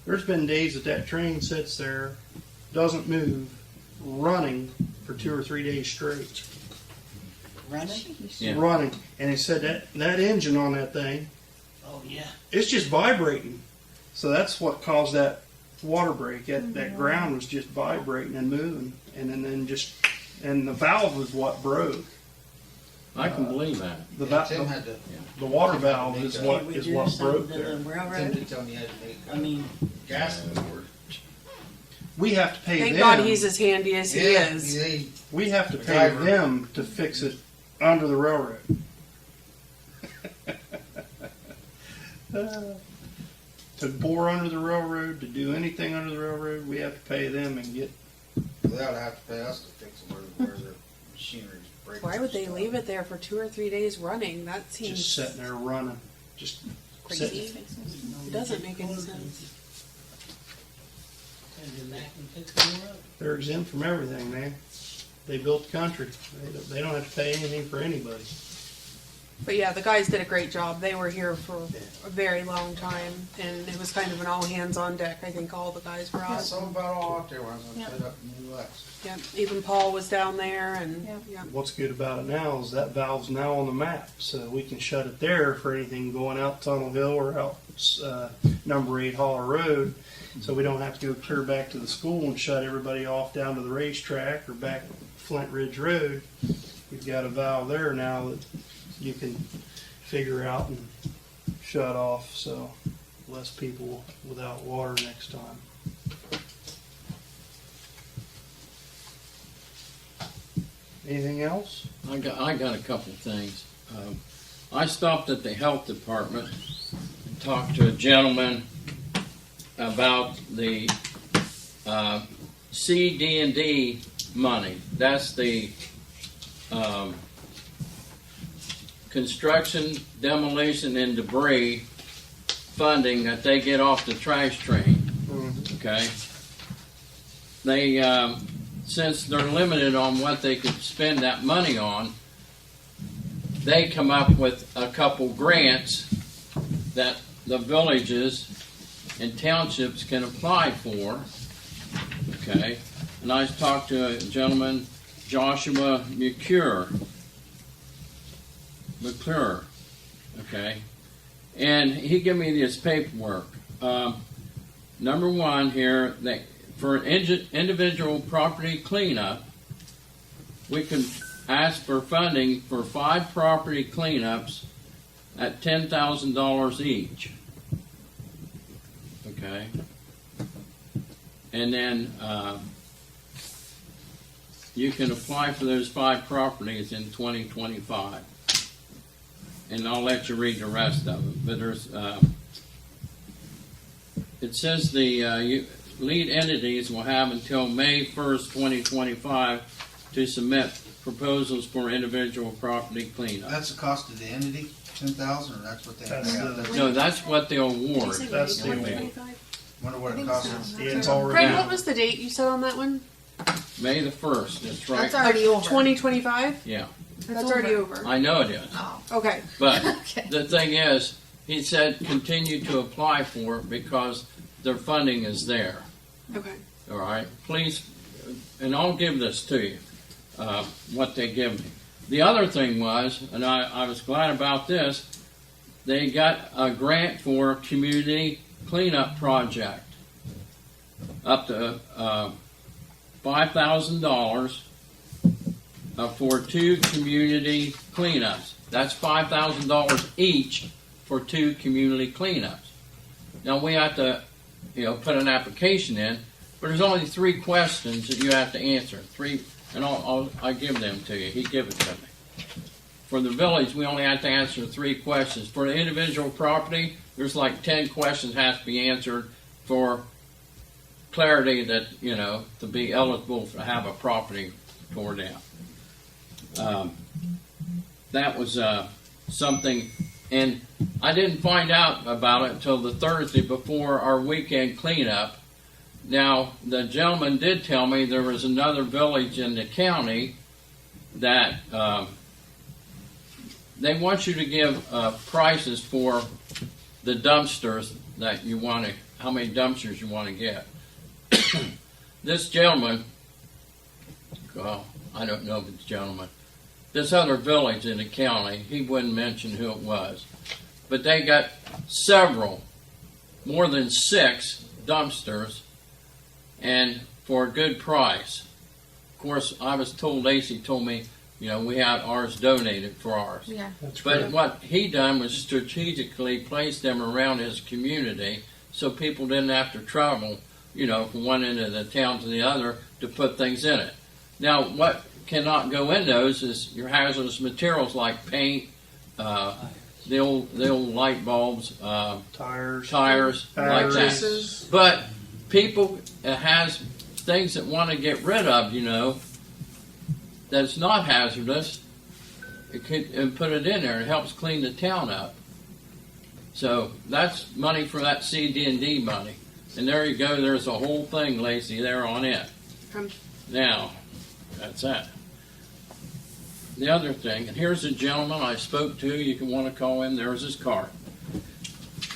there's been days that that train sits there, doesn't move, running for 2 or 3 days straight. Running? Yeah. Running. And he said that engine on that thing, Oh, yeah. it's just vibrating. So that's what caused that water break. That ground was just vibrating and moving. And the valve was what broke. I can believe that. The, Yeah, va- Tim had to, the water valve is what Can we is do what something broke to there. the Tim railroad? did tell me he had to make I mean, gas in the board. We have to pay Thank them. God he's as handy as he Yeah, is. We have to The pay driver. them to fix it under the railroad. To bore under the railroad, to do anything under the railroad, we have to pay them and get. They ought to have to pay us to fix it where their machinery's breaking. Why would they leave it there for 2 or 3 days running? That seems Just sitting there running, just crazy. sitting. It doesn't make any sense. And then back and pick them up. They're exempt from everything, man. They built the country. They don't have to pay anything for anybody. But yeah, the guys did a great job. They were here for a very long time, and it was kind of an all hands on deck. I think all the guys were I out. saw about all out there when I was gonna Yep. put it up in the US. Yeah, even Paul was down there, and Yep. yeah. What's good about it now is that valve's now on the map, so we can shut it there for anything going out Tunnel Hill or out number 8 Holler Road. So we don't have to go clear back to the school and shut everybody off down to the racetrack or back Flint Ridge Road. We've got a valve there now that you can figure out and shut off, so less people without water next time. Anything else? I got a couple of things. I stopped at the health department and talked to a gentleman about the CD&D money. That's the construction, demolition, and debris funding that they get off the trash train. Okay? They, since they're limited on what they could spend that money on, they come up with a couple grants that the villages and townships can apply for. Okay? And I talked to a gentleman, Joshua McCure. McClure, okay? And he gave me this paperwork. Number one here, that for an individual property cleanup, we can ask for funding for 5 property cleanups at $10,000 each. Okay? And then you can apply for those 5 properties in 2025. And I'll let you read the rest of it. But there's, it says the lead entities will have until May 1st, 2025 to submit proposals for individual property cleanup. That's the cost of the entity, 10,000, or that's what they That's pay out? the- That's- No, that's what they award. That's the Okay. Wonder what it costs us. It's already Craig, Yeah. what was the date you said on that one? May the 1st, that's right. That's already over. 2025? Yeah, That's already over. I know it is. Oh. Okay. But Okay. the thing is, he said continue to apply for it because their funding is there. Okay. All right, please, and I'll give this to you, what they give me. The other thing was, and I was glad about this, they got a grant for community cleanup project. Up to $5,000 for 2 community cleanups. That's $5,000 each for 2 community cleanups. Now we have to, put an application in, but there's only 3 questions that you have to answer. 3, and I'll give them to you. He gave it to me. For the village, we only have to answer 3 questions. For the individual property, there's like 10 questions have to be answered for clarity that, to be eligible to have a property tore down. That was something, and I didn't find out about it until the Thursday before our weekend cleanup. Now, the gentleman did tell me there was another village in the county that they want you to give prices for the dumpsters that you want to, how many dumpsters you want to get. This gentleman, well, I don't know if it's a gentleman, this other village in the county, he wouldn't mention who it was, but they got several, more than 6 dumpsters, and for a good price. Of course, I was told, Lacey told me, we had ours donated for ours. Yeah. That's But correct. what he done was strategically place them around his community so people didn't have to travel, from one end of the town to the other to put things in it. Now, what cannot go in those is your hazardous materials like paint, the old light bulbs, Tires. tires, like that. Mattresses. But people has things that want to get rid of, that's not hazardous, and put it in there. It helps clean the town up. So that's money for that CD&D money. And there you go. There's a whole thing, Lacey, there on it. Now, that's that. The other thing, and here's a gentleman I spoke to. You can want to call him. There's his card.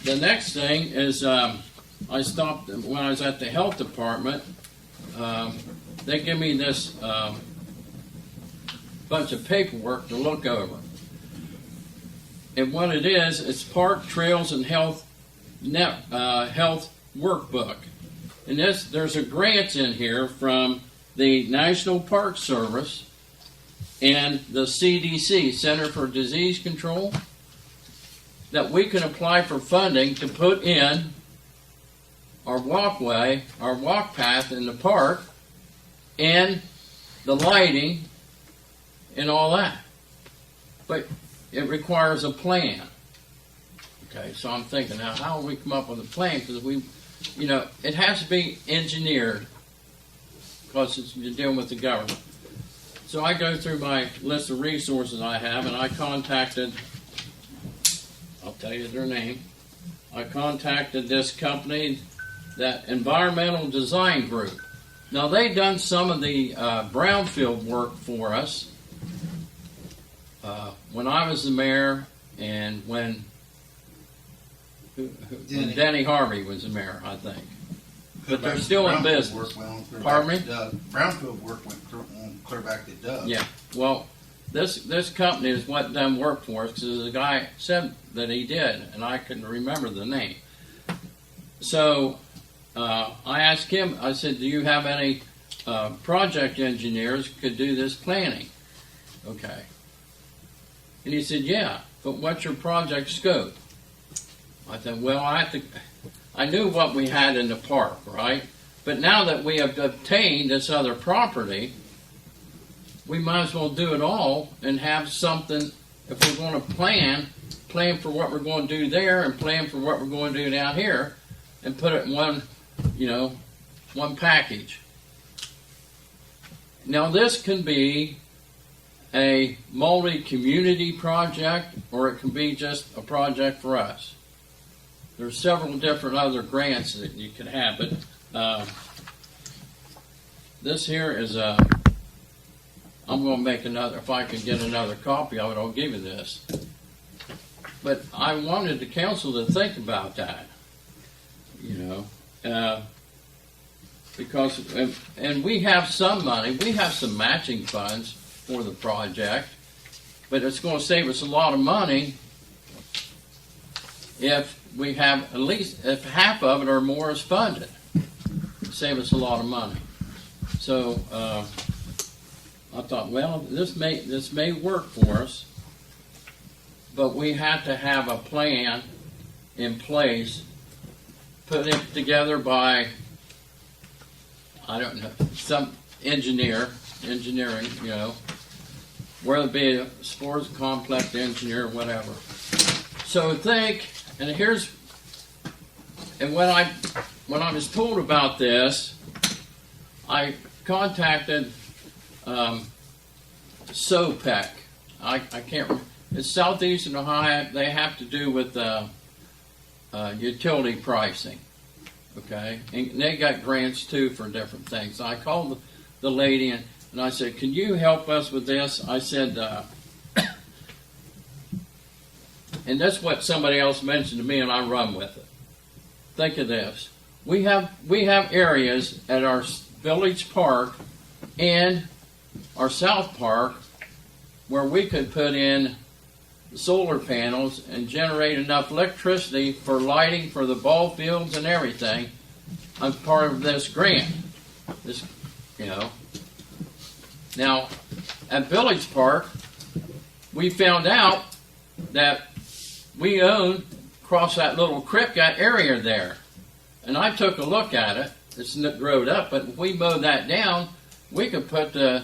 The next thing is I stopped when I was at the health department. They give me this bunch of paperwork to look over. And what it is, it's Park Trails and Health Health Workbook. And there's a grant in here from the National Park Service and the CDC, Center for Disease Control, that we can apply for funding to put in our walkway, our walk path in the park, and the lighting and all that. But it requires a plan. Okay, so I'm thinking now, how will we come up with a plan? Because it has to be engineered because you're dealing with the government. So I go through my list of resources I have, and I contacted, I'll tell you their name, I contacted this company, that Environmental Design Group. Now they done some of the brownfield work for us when I was the mayor and when Denny Harvey was the mayor, I think. But they're still in business. Pardon me? Brownfield work went clear back to Doug. Yeah, well, this company is what done work for us, because the guy said that he did, and I couldn't remember the name. So I asked him, I said, do you have any project engineers who could do this planning? Okay. And he said, yeah, but what's your project scope? I said, well, I knew what we had in the park, right? But now that we have obtained this other property, we might as well do it all and have something, if we're going to plan for what we're going to do there and plan for what we're going to do down here, and put it in one package. Now this can be a multi-community project, or it can be just a project for us. There's several different other grants that you can have, but this here is I'm going to make another, if I can get another copy of it, I'll give you this. But I wanted the council to think about that, because, and we have some money, we have some matching funds for the project, but it's going to save us a lot of money if we have at least, if half of it or more is funded. Save us a lot of money. So I thought, well, this may work for us, but we have to have a plan in place, put it together by, I don't know, some engineering, whether it be a sports complex engineer, whatever. So think, and when I was told about this, I contacted SOPEC. I can't remember. It's Southeastern Ohio. They have to do with utility pricing. Okay, and they got grants too for different things. So I called the lady and I said, "Can you help us with this?" I said, and that's what somebody else mentioned to me, and I run with it. Think of this: we have areas at our village park and our south park where we could put in solar panels and generate enough electricity for lighting for the ball fields and everything. I'm part of this grant. Now, at Village Park, we found out that we own across that little creek, that area there. And I took a look at it. It's growed up, but if we mow that down, we could put the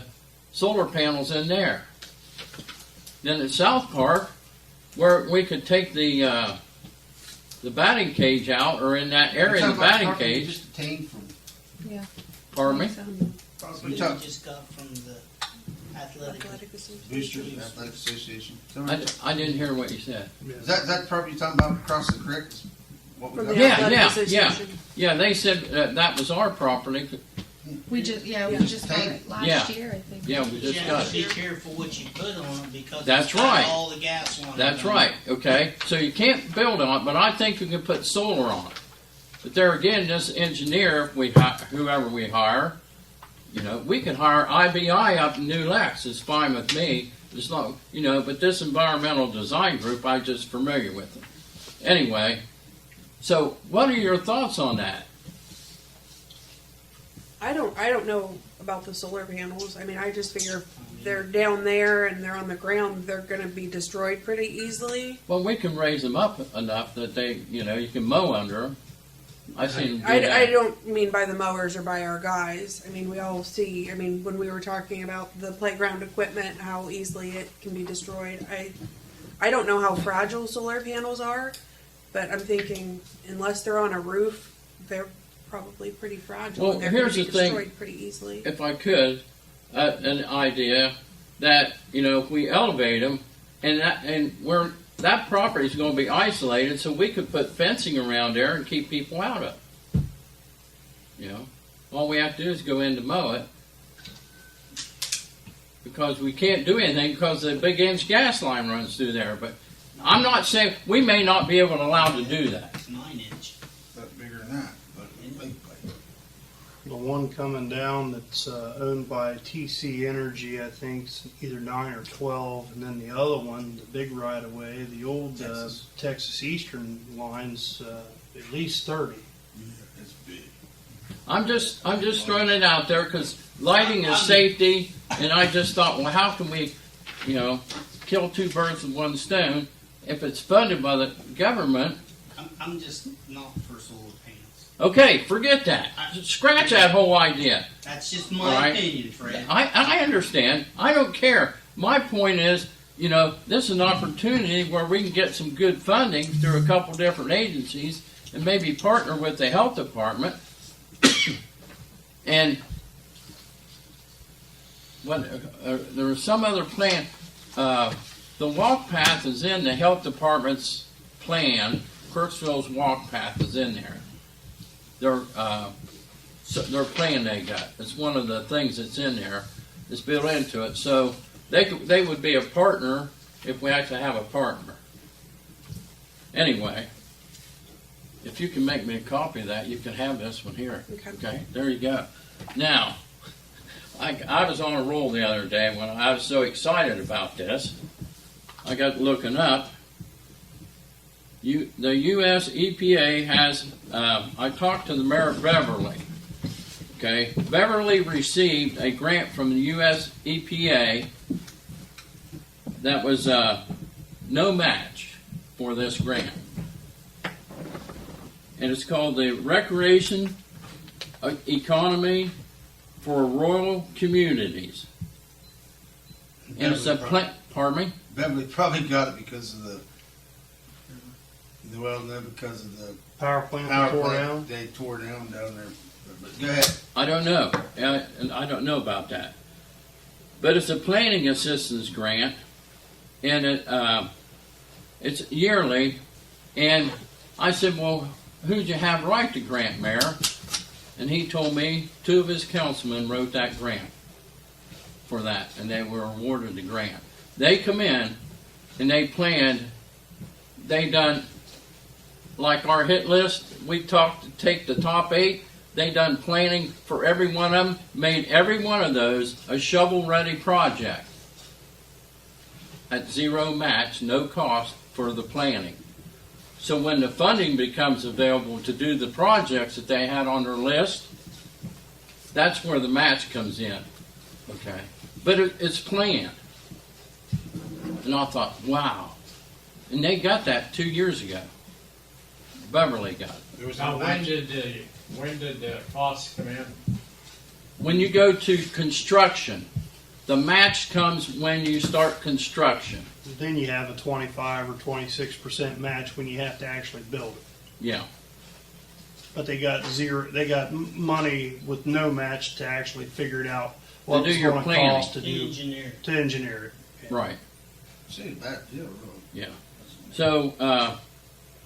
solar panels in there. Then at South Park, where we could take the batting cage out, or in that area, the batting cage. Just obtained from. Yeah. Pardon me? We just got from the athletic. Boosters Athletic Association. I didn't hear what you said. Is that property you're talking about across the creek? What we From got? the Athletic Association. Yeah. They said that was our property. We just got it last year, I think. Yeah, we You just have got to be it. careful what you put on it because That's it's got right. all the gas on it. That's right. Okay, so you can't build on it, but I think you can put solar on it. But there again, this engineer, whoever we hire, we could hire IBI up in New Lex. It's fine with me. It's not, but this environmental design group, I'm just familiar with them. Anyway, so what are your thoughts on that? I don't know about the solar panels. I mean, I just figure if they're down there and they're on the ground, they're going to be destroyed pretty easily. Well, we can raise them up enough that they, you can mow under them. I've seen them do that. I don't mean by the mowers or by our guys. I mean, we all see. I mean, when we were talking about the playground equipment, how easily it can be destroyed. I don't know how fragile solar panels are, but I'm thinking unless they're on a roof, they're probably pretty fragile. Well, and they're here's going to the be thing. destroyed pretty easily. If I could, an idea that if we elevate them, and that property is going to be isolated, so we could put fencing around there and keep people out of it. All we have to do is go in to mow it, because we can't do anything because the big inch gas line runs through there. But I'm not saying we may not be able to allow to do that. It's 9 inch. That's bigger than that, but big pipe. Well, one coming down that's owned by TC Energy, I think, it's either 9 or 12, and then the other one, the big right of way, the old Texas Eastern lines, at least 30. It's big. I'm just throwing it out there because lighting is safety, and I just thought, well, how can we, kill two birds with one stone? If it's funded by the government, I'm just not for solar panels. okay, forget that. Scratch that whole idea. That's just my All right. opinion, Fred. I understand. I don't care. My point is, this is an opportunity where we can get some good funding through a couple different agencies and maybe partner with the health department. And there was some other plan. The walk path is in the health department's plan. Crooksville's walk path is in there. Their plan they got. It's one of the things that's in there. It's built into it. So they would be a partner if we actually have a partner. Anyway, if you can make me a copy of that, you can have this one here. Okay, there you go. Now, I was on a roll the other day when I was so excited about this. I got looking up. The U.S. EPA has, I talked to the mayor of Beverly. Okay, Beverly received a grant from the U.S. EPA that was no match for this grant. And it's called the Recreation Economy for Rural Communities. And it's a pardon me? Beverly probably got it because of the Power plant power tore plant down. they tore down there. But go ahead. I don't know. And I don't know about that. But it's a planning assistance grant, and it's yearly. And I said, well, who'd you have write the grant, Mayor? And he told me 2 of his councilmen wrote that grant for that, and they were awarded the grant. They come in, and they planned, they done, like our hit list, we talked to take the top 8, they done planning for every one of them, made every one of those a shovel-ready project at zero match, no cost for the planning. So when the funding becomes available to do the projects that they had on their list, that's where the match comes in. Okay, but it's planned. And I thought, wow. And they got that 2 years ago. Beverly got it. There was Now, a when did the costs come in? When you go to construction, the match comes when you start construction. Then you have a 25 or 26% match when you have to actually build it. Yeah. But they got zero. They got money with no match to actually figure it out what do it's your going to planning. cost to Engineer. engineer it. Right. See, bad deal, really. Yeah. So,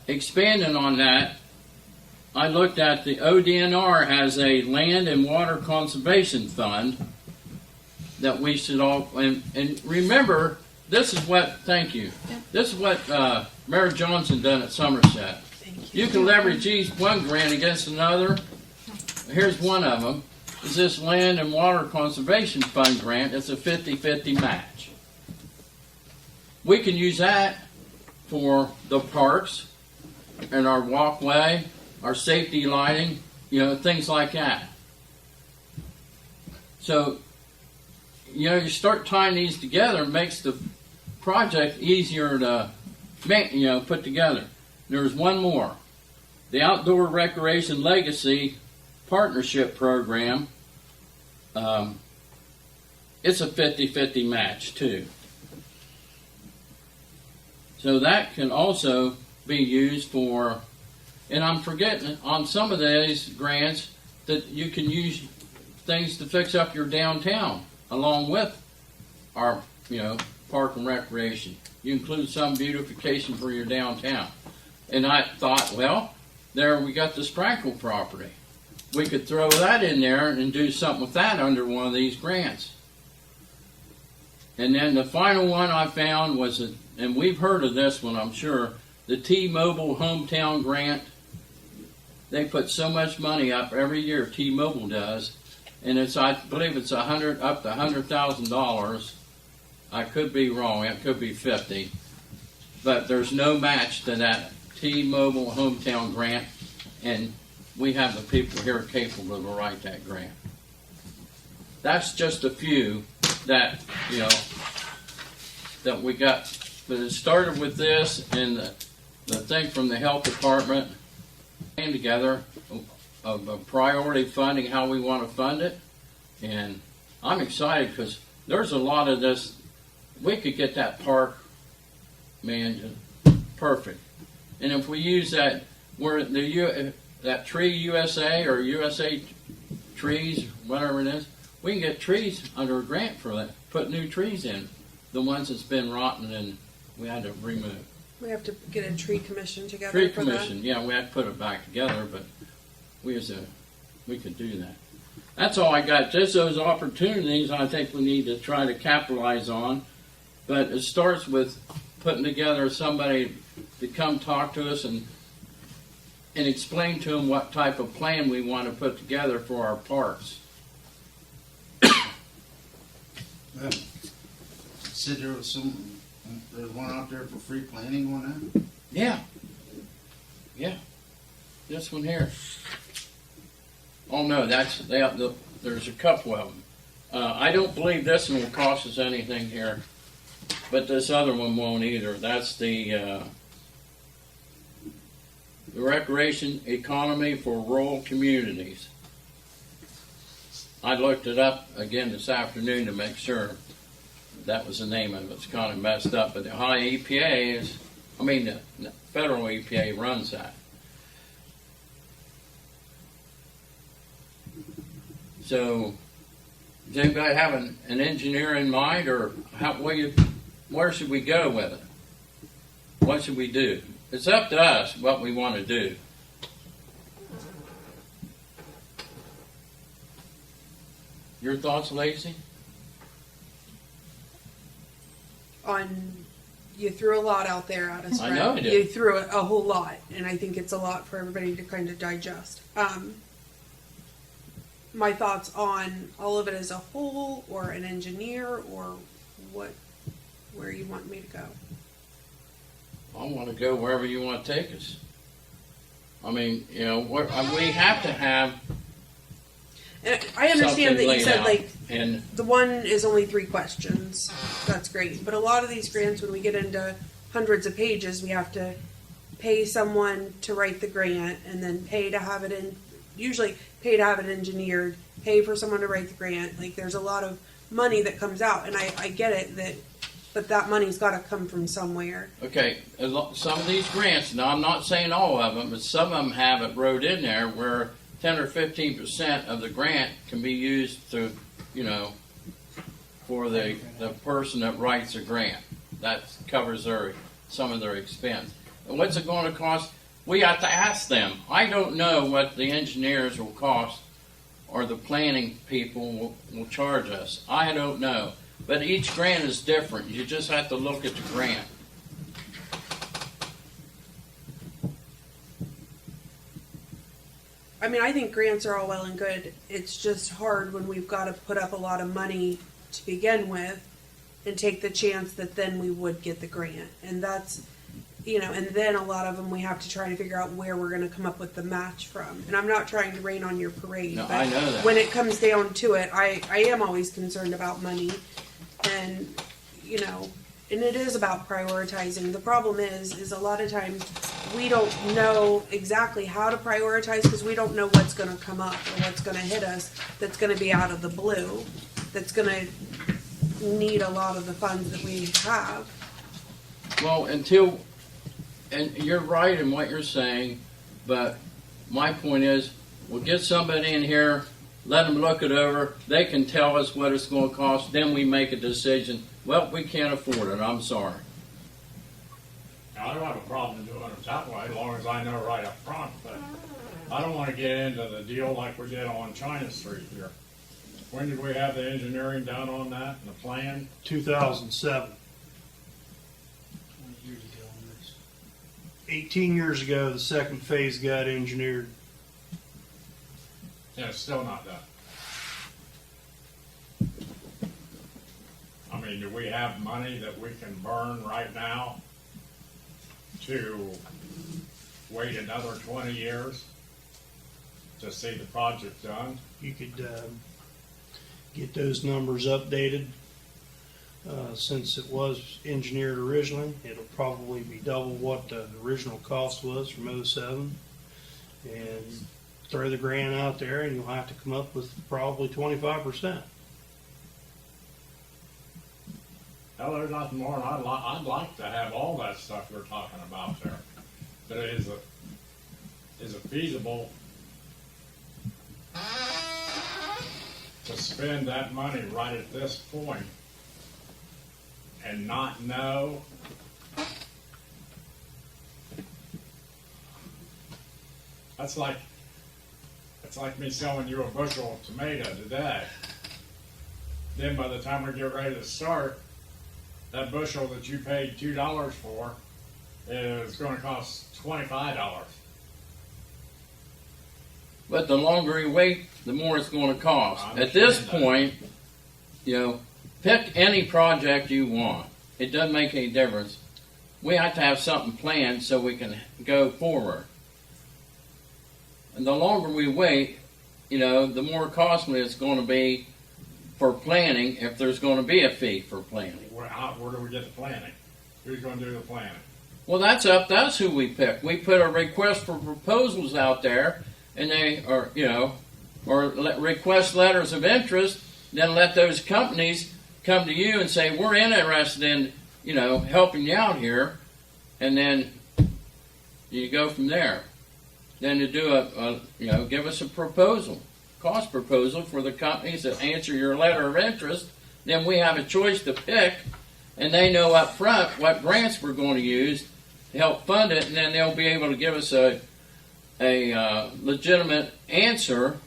expanding on that, I looked at the ODNR has a land and water conservation fund that we should all, and remember, this is what, thank you, this is what Mayor Johnson done at Somerset. You can leverage each one grant against another. Here's one of them. Is this Land and Water Conservation Fund grant. It's a 50-50 match. We can use that for the parks and our walkway, our safety lighting, things like that. So, you start tying these together, it makes the project easier to make, put together. There's one more. The Outdoor Recreation Legacy Partnership Program. It's a 50-50 match too. So that can also be used for, and I'm forgetting on some of these grants that you can use things to fix up your downtown along with our, park and recreation. You include some beautification for your downtown. And I thought, well, there we got the Sprankle property. We could throw that in there and do something with that under one of these grants. And then the final one I found was, and we've heard of this one, I'm sure, the T-Mobile Hometown Grant. they put so much money up every year, T-Mobile does, and it's, I believe it's up to $100,000. I could be wrong, it could be 50, but there's no match to that T-Mobile hometown grant, and we have the people here capable to write that grant. That's just a few that, you know, that we got, but it started with this, and the thing from the health department came together of a priority funding, how we want to fund it, and I'm excited because there's a lot of this. We could get that park, man, just perfect. And if we use that, where that Tree USA or USA Trees, whatever it is, we can get trees under a grant for that. Put new trees in, the ones that's been rotten and we had to remove. We have to get a tree commission together Tree for commission, yeah, we had to put it back together, but we could do that. That's all I got. Just those opportunities I think we need to try to capitalize on. But it starts with putting together somebody to come talk to us and explain to them what type of plan we want to put together for our parks. Yeah. Said there was there's one out there for free planning on that? Yeah. Yeah. This one here. Oh no, there's a couple of them. I don't believe this one will cost us anything here, but this other one won't either. That's the recreation economy for rural communities. I looked it up again this afternoon to make sure that was the name of it. It's kind of messed up, but the Ohio EPA the federal EPA runs that. So, does anybody have an engineer in mind, or where should we go with it? What should we do? It's up to us what we want to do. Your thoughts, Lacey? You threw a lot out there at us, I Brett. know I did. You threw a whole lot, and I think it's a lot for everybody to kind of digest. My thoughts on all of it as a whole, or an engineer, or where you want me to go. I want to go wherever you want to take us. I mean, you know, we have to have. And I understand that you laid said out, like and the one is only 3 questions. That's great. But a lot of these grants, when we get into hundreds of pages, we have to pay someone to write the grant, and then pay to have it usually pay to have it engineered, pay for someone to write the grant. Like, there's a lot of money that comes out, and I get it, but that money's got to come from somewhere. okay, some of these grants. Now, I'm not saying all of them, but some of them have it wrote in there where 10 or 15% of the grant can be used to, you know, for the person that writes a grant. That covers some of their expense. And what's it going to cost? We have to ask them. I don't know what the engineers will cost or the planning people will charge us. I don't know. But each grant is different. You just have to look at the grant. I mean, I think grants are all well and good. It's just hard when we've got to put up a lot of money to begin with and take the chance that then we would get the grant. And that's, you know, and then a lot of them we have to try to figure out where we're going to come up with the match from. And I'm not trying to rain on your parade, No, but I know that. when it comes down to it, I am always concerned about money. And, you know, and it is about prioritizing. The problem is a lot of times we don't know exactly how to prioritize because we don't know what's going to come up or what's going to hit us that's going to be out of the blue, that's going to need a lot of the funds that we have. Well, and you're right in what you're saying, but my point is, we'll get somebody in here, let them look it over, they can tell us what it's going to cost, then we make a decision. Well, we can't afford it, I'm sorry. I don't have a problem doing it that way, as long as I know right up front, but I don't want to get into the deal like we did on China Street here. When did we have the engineering done on that and the plan? 2007. 20 years ago on this. 18 years ago, the second phase got engineered. and it's still not done. I mean, do we have money that we can burn right now to wait another 20 years to see the project done? You could get those numbers updated. Since it was engineered originally, it'll probably be double what the original cost was from '07. And throw the grant out there and you'll have to come up with probably 25%. Hell, there's nothing more, and I'd like to have all that stuff you're talking about there. But is it feasible to spend that money right at this point and not know? It's like me selling you a bushel of tomato today. Then by the time we get ready to start, that bushel that you paid $2 for is going to cost $25. But the longer you wait, the more it's going to cost. I At this understand that. point, pick any project you want. It doesn't make any difference. We have to have something planned so we can go forward. And the longer we wait, the more costly it's going to be for planning, if there's going to be a fee for planning. Where do we get the planning? Who's going to do the planning? Well, that's up to us who we pick. We put a request for proposals out there, and they are, request letters of interest, then let those companies come to you and say, we're interested in, helping you out here, and then you go from there. Then to do give us a proposal, cost proposal for the companies that answer your letter of interest. Then we have a choice to pick, and they know up front what grants we're going to use to help fund it, and then they'll be able to give us a legitimate answer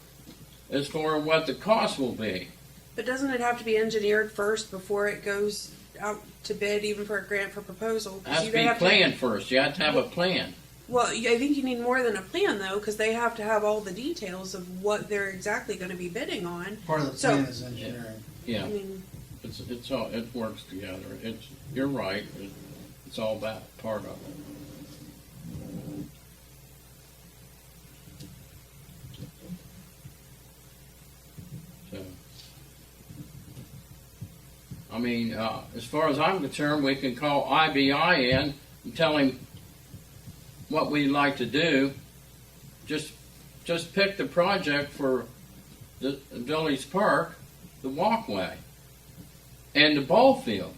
as for what the cost will be. But doesn't it have to be engineered first before it goes out to bid, even for a grant for proposal? It has to be planned first. You have to have a plan. Well, I think you need more than a plan, though, because they have to have all the details of what they're exactly going to be bidding on. Part of the So- plan is engineering. Yeah, I mean, it's all, it works together. You're right. It's all about part of it. So, as far as I'm concerned, we can call IBI in and tell him what we'd like to do. Just pick the project for the Village Park, the walkway, and the ball field,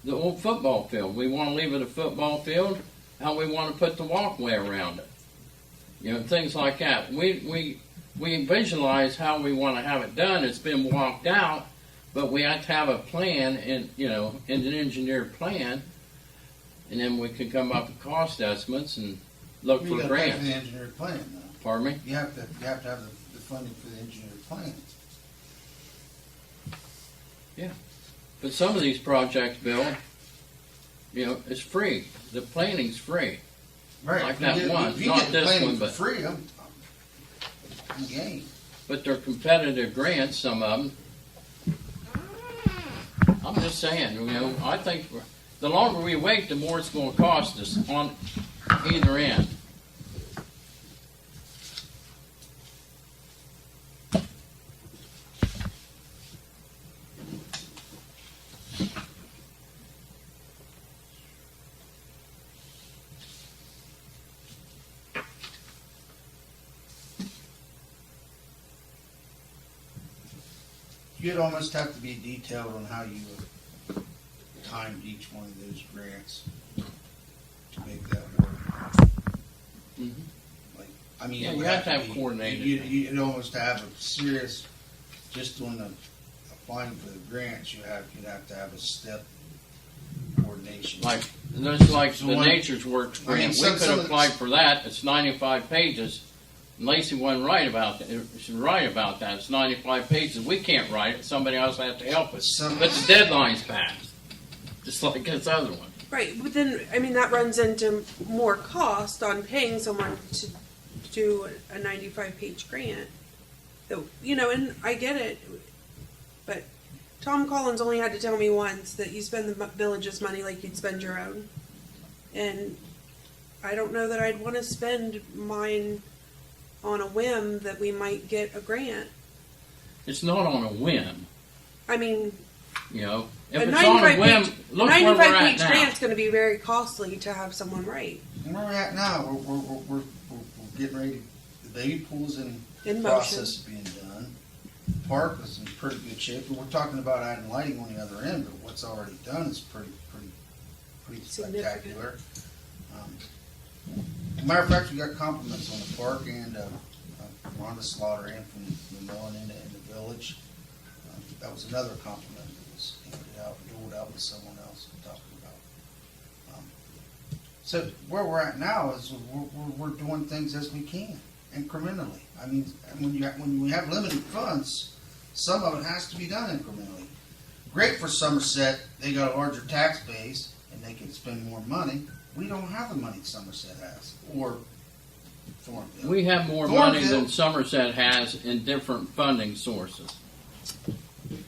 the old football field. We want to leave it a football field. How we want to put the walkway around it. Things like that. We visualize how we want to have it done. It's been walked out, but we have to have a plan and an engineered plan, and then we can come up with cost estimates and look You for gotta pay grants. for the engineered plan, though. Pardon me? You have to have the funding for the engineered plan. But some of these projects, Bill, it's free. The planning's free. Right. Like If you that get- one. If you Not get the this planning one, for but- free, I'm game. But they're competitive grants, some of them. I'm just saying, I think the longer we wait, the more it's going to cost us on either end. You'd almost have to be detailed on how you timed each one of those grants to make that work. Mhm. Like, I mean, Yeah, it you would have to have be- coordinated. You'd almost have a serious, just on the applying for the grants, you'd have to have a step coordination. That's like So the one- Nature's Works I mean, grant. some- We some could of apply the- for that. It's 95 pages. And Lacey wasn't right about that. She's right about that. It's 95 pages. We can't write it. Somebody else has to help us. Some- But the deadline's passed. Just like this other one. right, but then, that runs into more cost on paying someone to do a 95-page grant. you know, and I get it, but Tom Collins only had to tell me once that you spend the village's money like you'd spend your own. And I don't know that I'd want to spend mine on a whim that we might get a grant. It's not on a whim, I mean, you know. If a it's on a 95 whim, page, look where we're 95 at page now. grant's going to be very costly to have someone write. And where we're at now, we're getting ready. The baby pool's in In process of being done. The park is in pretty good shape, and we're talking about adding lighting on the other end, but what's already done is pretty Significant. spectacular. Matter of fact, we got compliments on the park and Rhonda Slaughter and from Millen in the village. That was another compliment that was doled out with someone else we're talking about. So where we're at now is we're doing things as we can, incrementally. I mean, when we have limited funds, some of it has to be done incrementally. Great for Somerset, they got a larger tax base and they can spend more money. We don't have the money Somerset has, or Thornville. We have more money Thornville- than Somerset has in different funding sources.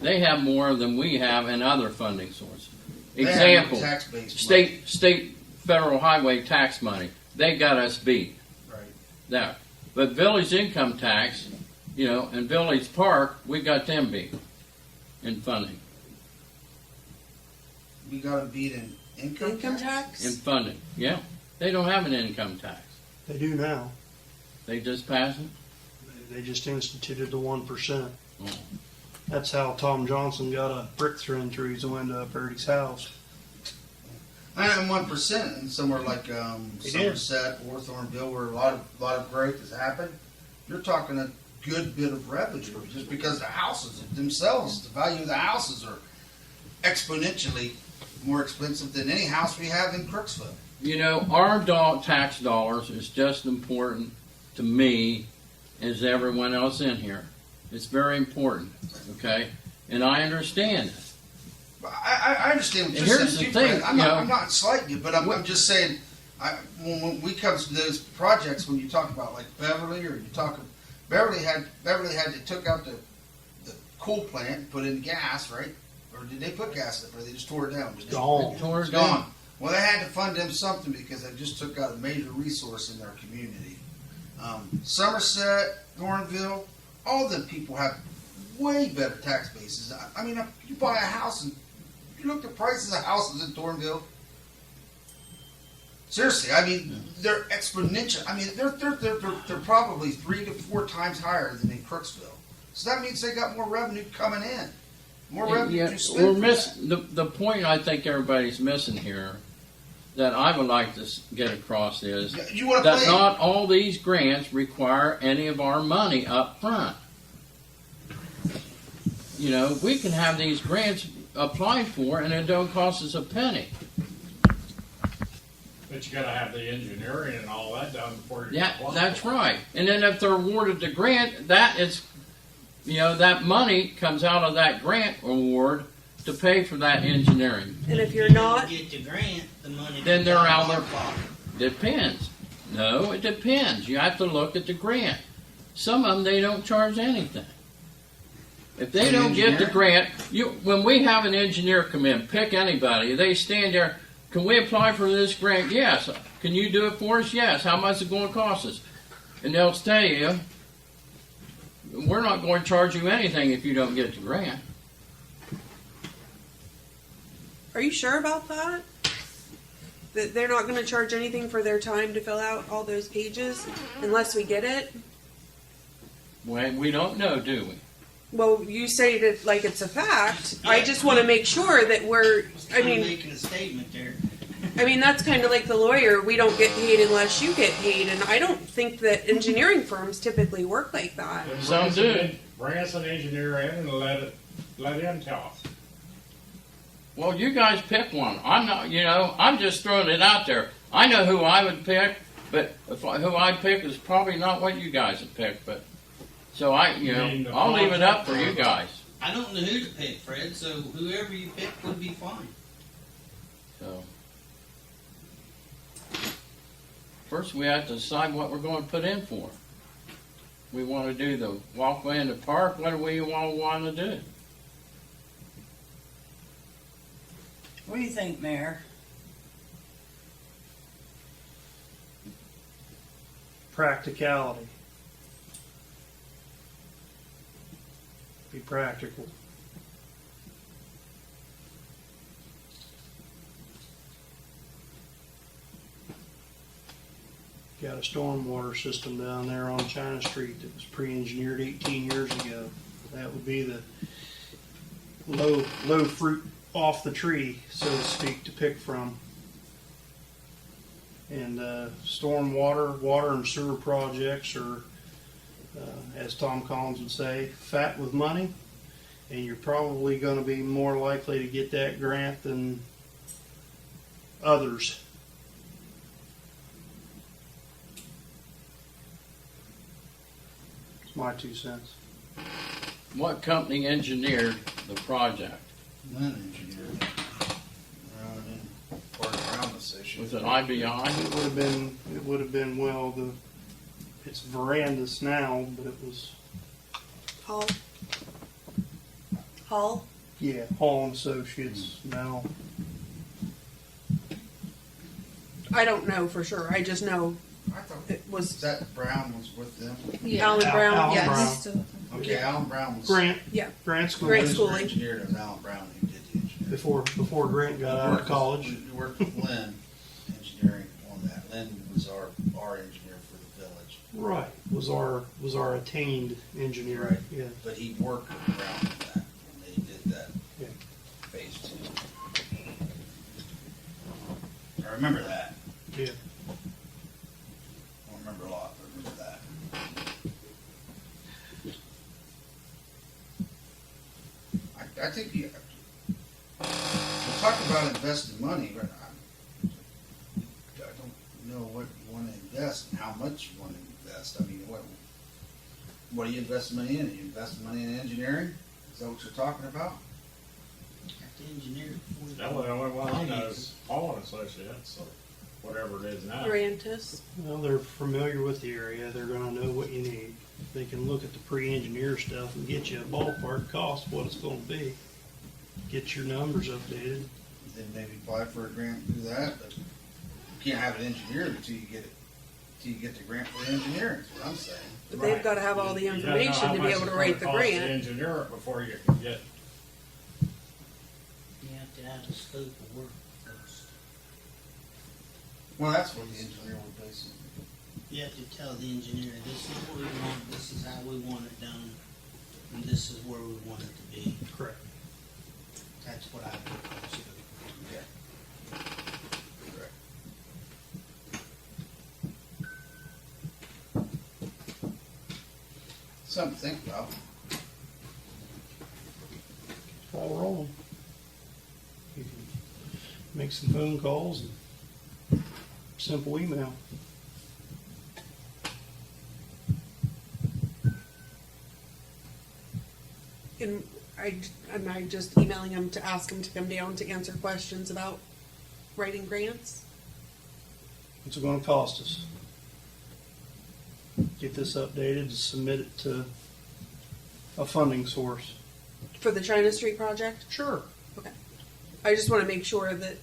They have more than we have in other funding sources. They have more Example, tax-based money. state federal highway tax money. They got us beat. Right. Now, but village income tax, you know, and village park, we got them beat in funding. We got to beat in income In tax? funding, yeah. They don't have an income tax. They do now. They just pass it. They just instituted the 1%. Oh. That's how Tom Johnson got a brick thrown through his window up at his house. And 1% in somewhere like He did. Somerset or Thornville, where a lot of growth has happened. You're talking a good bit of revenue just because the houses themselves, the value of the houses are exponentially more expensive than any house we have in Crooksville. You know, our tax dollars is just important to me as everyone else in here. It's very important, okay? And I understand it. I understand what you're Here's saying, the too, thing, Fred. you know- I'm not slighting you, but I'm just saying, when we come to those projects, when you talk about like Beverly, or you talk, Beverly they took out the coal plant and put in gas, right? Or did they put gas in it, or they just tore it down? Did they? Gone. Tore it It's down. gone. Well, they had to fund them something because they just took out a major resource in their community. Somerset, Thornville, all them people have way better tax bases. I mean, if you buy a house and you look at the prices of houses in Thornville. Seriously, I mean, they're exponential. I mean, they're probably 3 to 4 times higher than in Crooksville. So that means they got more revenue coming in, more revenue Yeah, to spend. we're for missing the point. I think everybody's missing here that I would like to get across is that. You want to that play? not all these grants require any of our money up front. You know, we can have these grants applied for and it don't cost us a penny. But you gotta have the engineering and all that done before you. Yeah, apply that's for it. right. And then if they're awarded the grant, that is, you know, that money comes out of that grant award to pay for that engineering. And if you're you don't not, get the grant, the money. Then they're comes out of our there. pocket. Depends. No, it depends. You have to look at the grant. Some of them, they don't charge anything. If they An don't get the engineer? grant, when we have an engineer come in, pick anybody, they stand there, can we apply for this grant? Yes. Can you do it for us? Yes. How much is it going to cost us? And they'll tell you, we're not going to charge you anything if you don't get the grant. are you sure about that? That they're not going to charge anything for their time to fill out all those pages unless we get it? Well, we don't know, do we? Well, you say it like it's a fact. I just want to make sure that we're, Just I kinda mean, making a statement there. that's kind of like the lawyer. We don't get paid unless you get paid. And I don't think that engineering firms typically work like that. Then Some do. Bring us an engineer in and let him tell us. Well, you guys pick one. I'm not, you know, I'm just throwing it out there. I know who I would pick, but who I pick is probably not what you guys would pick. But so You mean the I'll leave it up for you guys. I don't know who to pick, Fred, so whoever you pick would be fine. So first, we have to decide what we're going to put in for. We wanna do the walkway in the park, what do we wanna do? What do you think, Mayor? Practicality. Be practical. Got a stormwater system down there on China Street that was pre-engineered 18 years ago. That would be the low fruit off the tree, so to speak, to pick from. And stormwater, water and sewer projects are, as Tom Collins would say, fat with money, and you're probably going to be more likely to get that grant than others. It's my 2 cents. What company engineered the project? None engineered. Part of Brown Association. Was it IBI? It would have been well, it's verandas now, but it was, Hall? yeah, Hall and Associates now. I don't know for sure. I just know I thought it was that Brown was with them. Yeah. Alan Brown. Alan Yeah, Brown. he's still. Okay, Alan Brown was. Grant. Yeah. Grant School. Grant Who's Schooling. the engineer? It was Alan Brown who did the engineering. Before Grant got out of college. We worked with Lynn Engineering on that. Lynn was our engineer for the village, Right. Was our attained engineer. Right. Yeah. but he worked with Brown on that when they did that Yeah. phase 2. I remember that. Yeah. I don't remember a lot, but I remember that. I think we talk about investing money, but I don't know what you want to invest and how much you want to invest. I mean, what do you invest money in? Are you investing money in engineering? Is that what you're talking about? Have to engineer before you. That was the only one I know is Paul and Associates, so whatever it is now. Grantis. Well, they're familiar with the area. They're going to know what you need. They can look at the pre-engineer stuff and get you a ballpark cost of what it's going to be. Get your numbers updated. Then maybe apply for a grant and do that, but you can't have it engineered until you get it, till you get the grant for the engineering, is what I'm saying. But they've got to have all the You gotta know information how to be much able to it's write the gonna cost to grant. engineer it before you can get. You have to have the scope of work first. Well, that's what the engineer would basically. You have to tell the engineer, this is what we want, this is how we want it done, and this is where we want it to be. Correct. That's what I would consider. Correct. Something to think about. All rolling. You can make some phone calls and simple email. And am I just emailing him to ask him to come down to answer questions about writing grants? What's it going to cost us? Get this updated and submit it to a funding source. For the China Street project? Sure. Okay. I just want to make sure that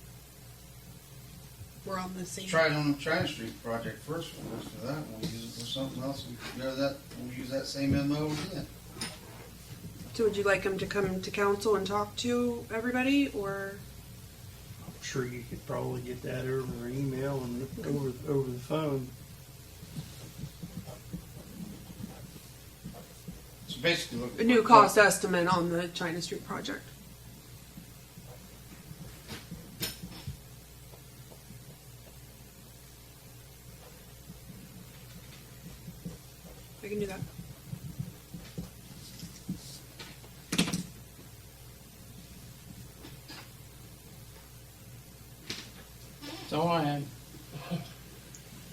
we're on the same. Try it on the China Street project first for that. We'll use it for something else. We can go to that. We'll use that same MO again. So would you like him to come to council and talk to everybody, or? I'm sure you could probably get that over email and over the phone. So basically, look. A new cost estimate on the China Street project. I can do that. That's all I had.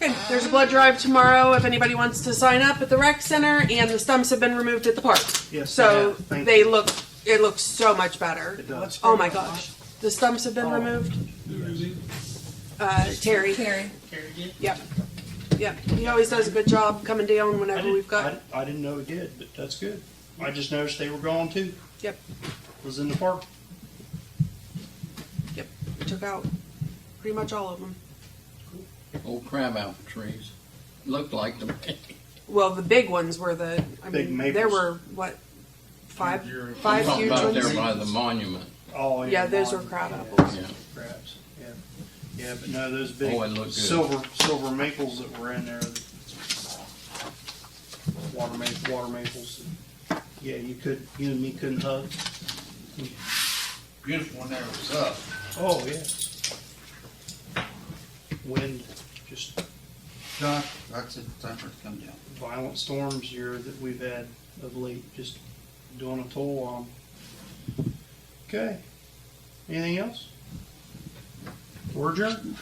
Okay, there's a blood drive tomorrow if anybody wants to sign up at the rec center, and the stumps have been removed at the park. Yes, So thank they you. look, it looks so much better. It does. Oh my gosh. The stumps have been Oh. removed. Terry. Carrie. Carrie did? Yep. Yeah, he always does a good job coming down I whenever we've got. didn't, I didn't know it did, but that's good. I just noticed they were gone too. Yep. Was in the park. Yep, we took out pretty much all of them. Old crabapple trees. Looked like them. Well, the big ones were the. I Big mean, maples. there were what, five I'm talking huge about ones. there by the monument. Oh, Yeah, those were mine. crab Yeah, apples. Yeah. Crabs, yeah. Yeah, but no, those big Oh, it looked good. silver maples that were in there. Water maples. Yeah, you and me couldn't hug. Beautiful when there was up. Oh, yeah. Wind, just John, that's it, time for it to come down. violent storms here that we've had of late, just doing a toll on. Okay. Anything else? We're adjourned.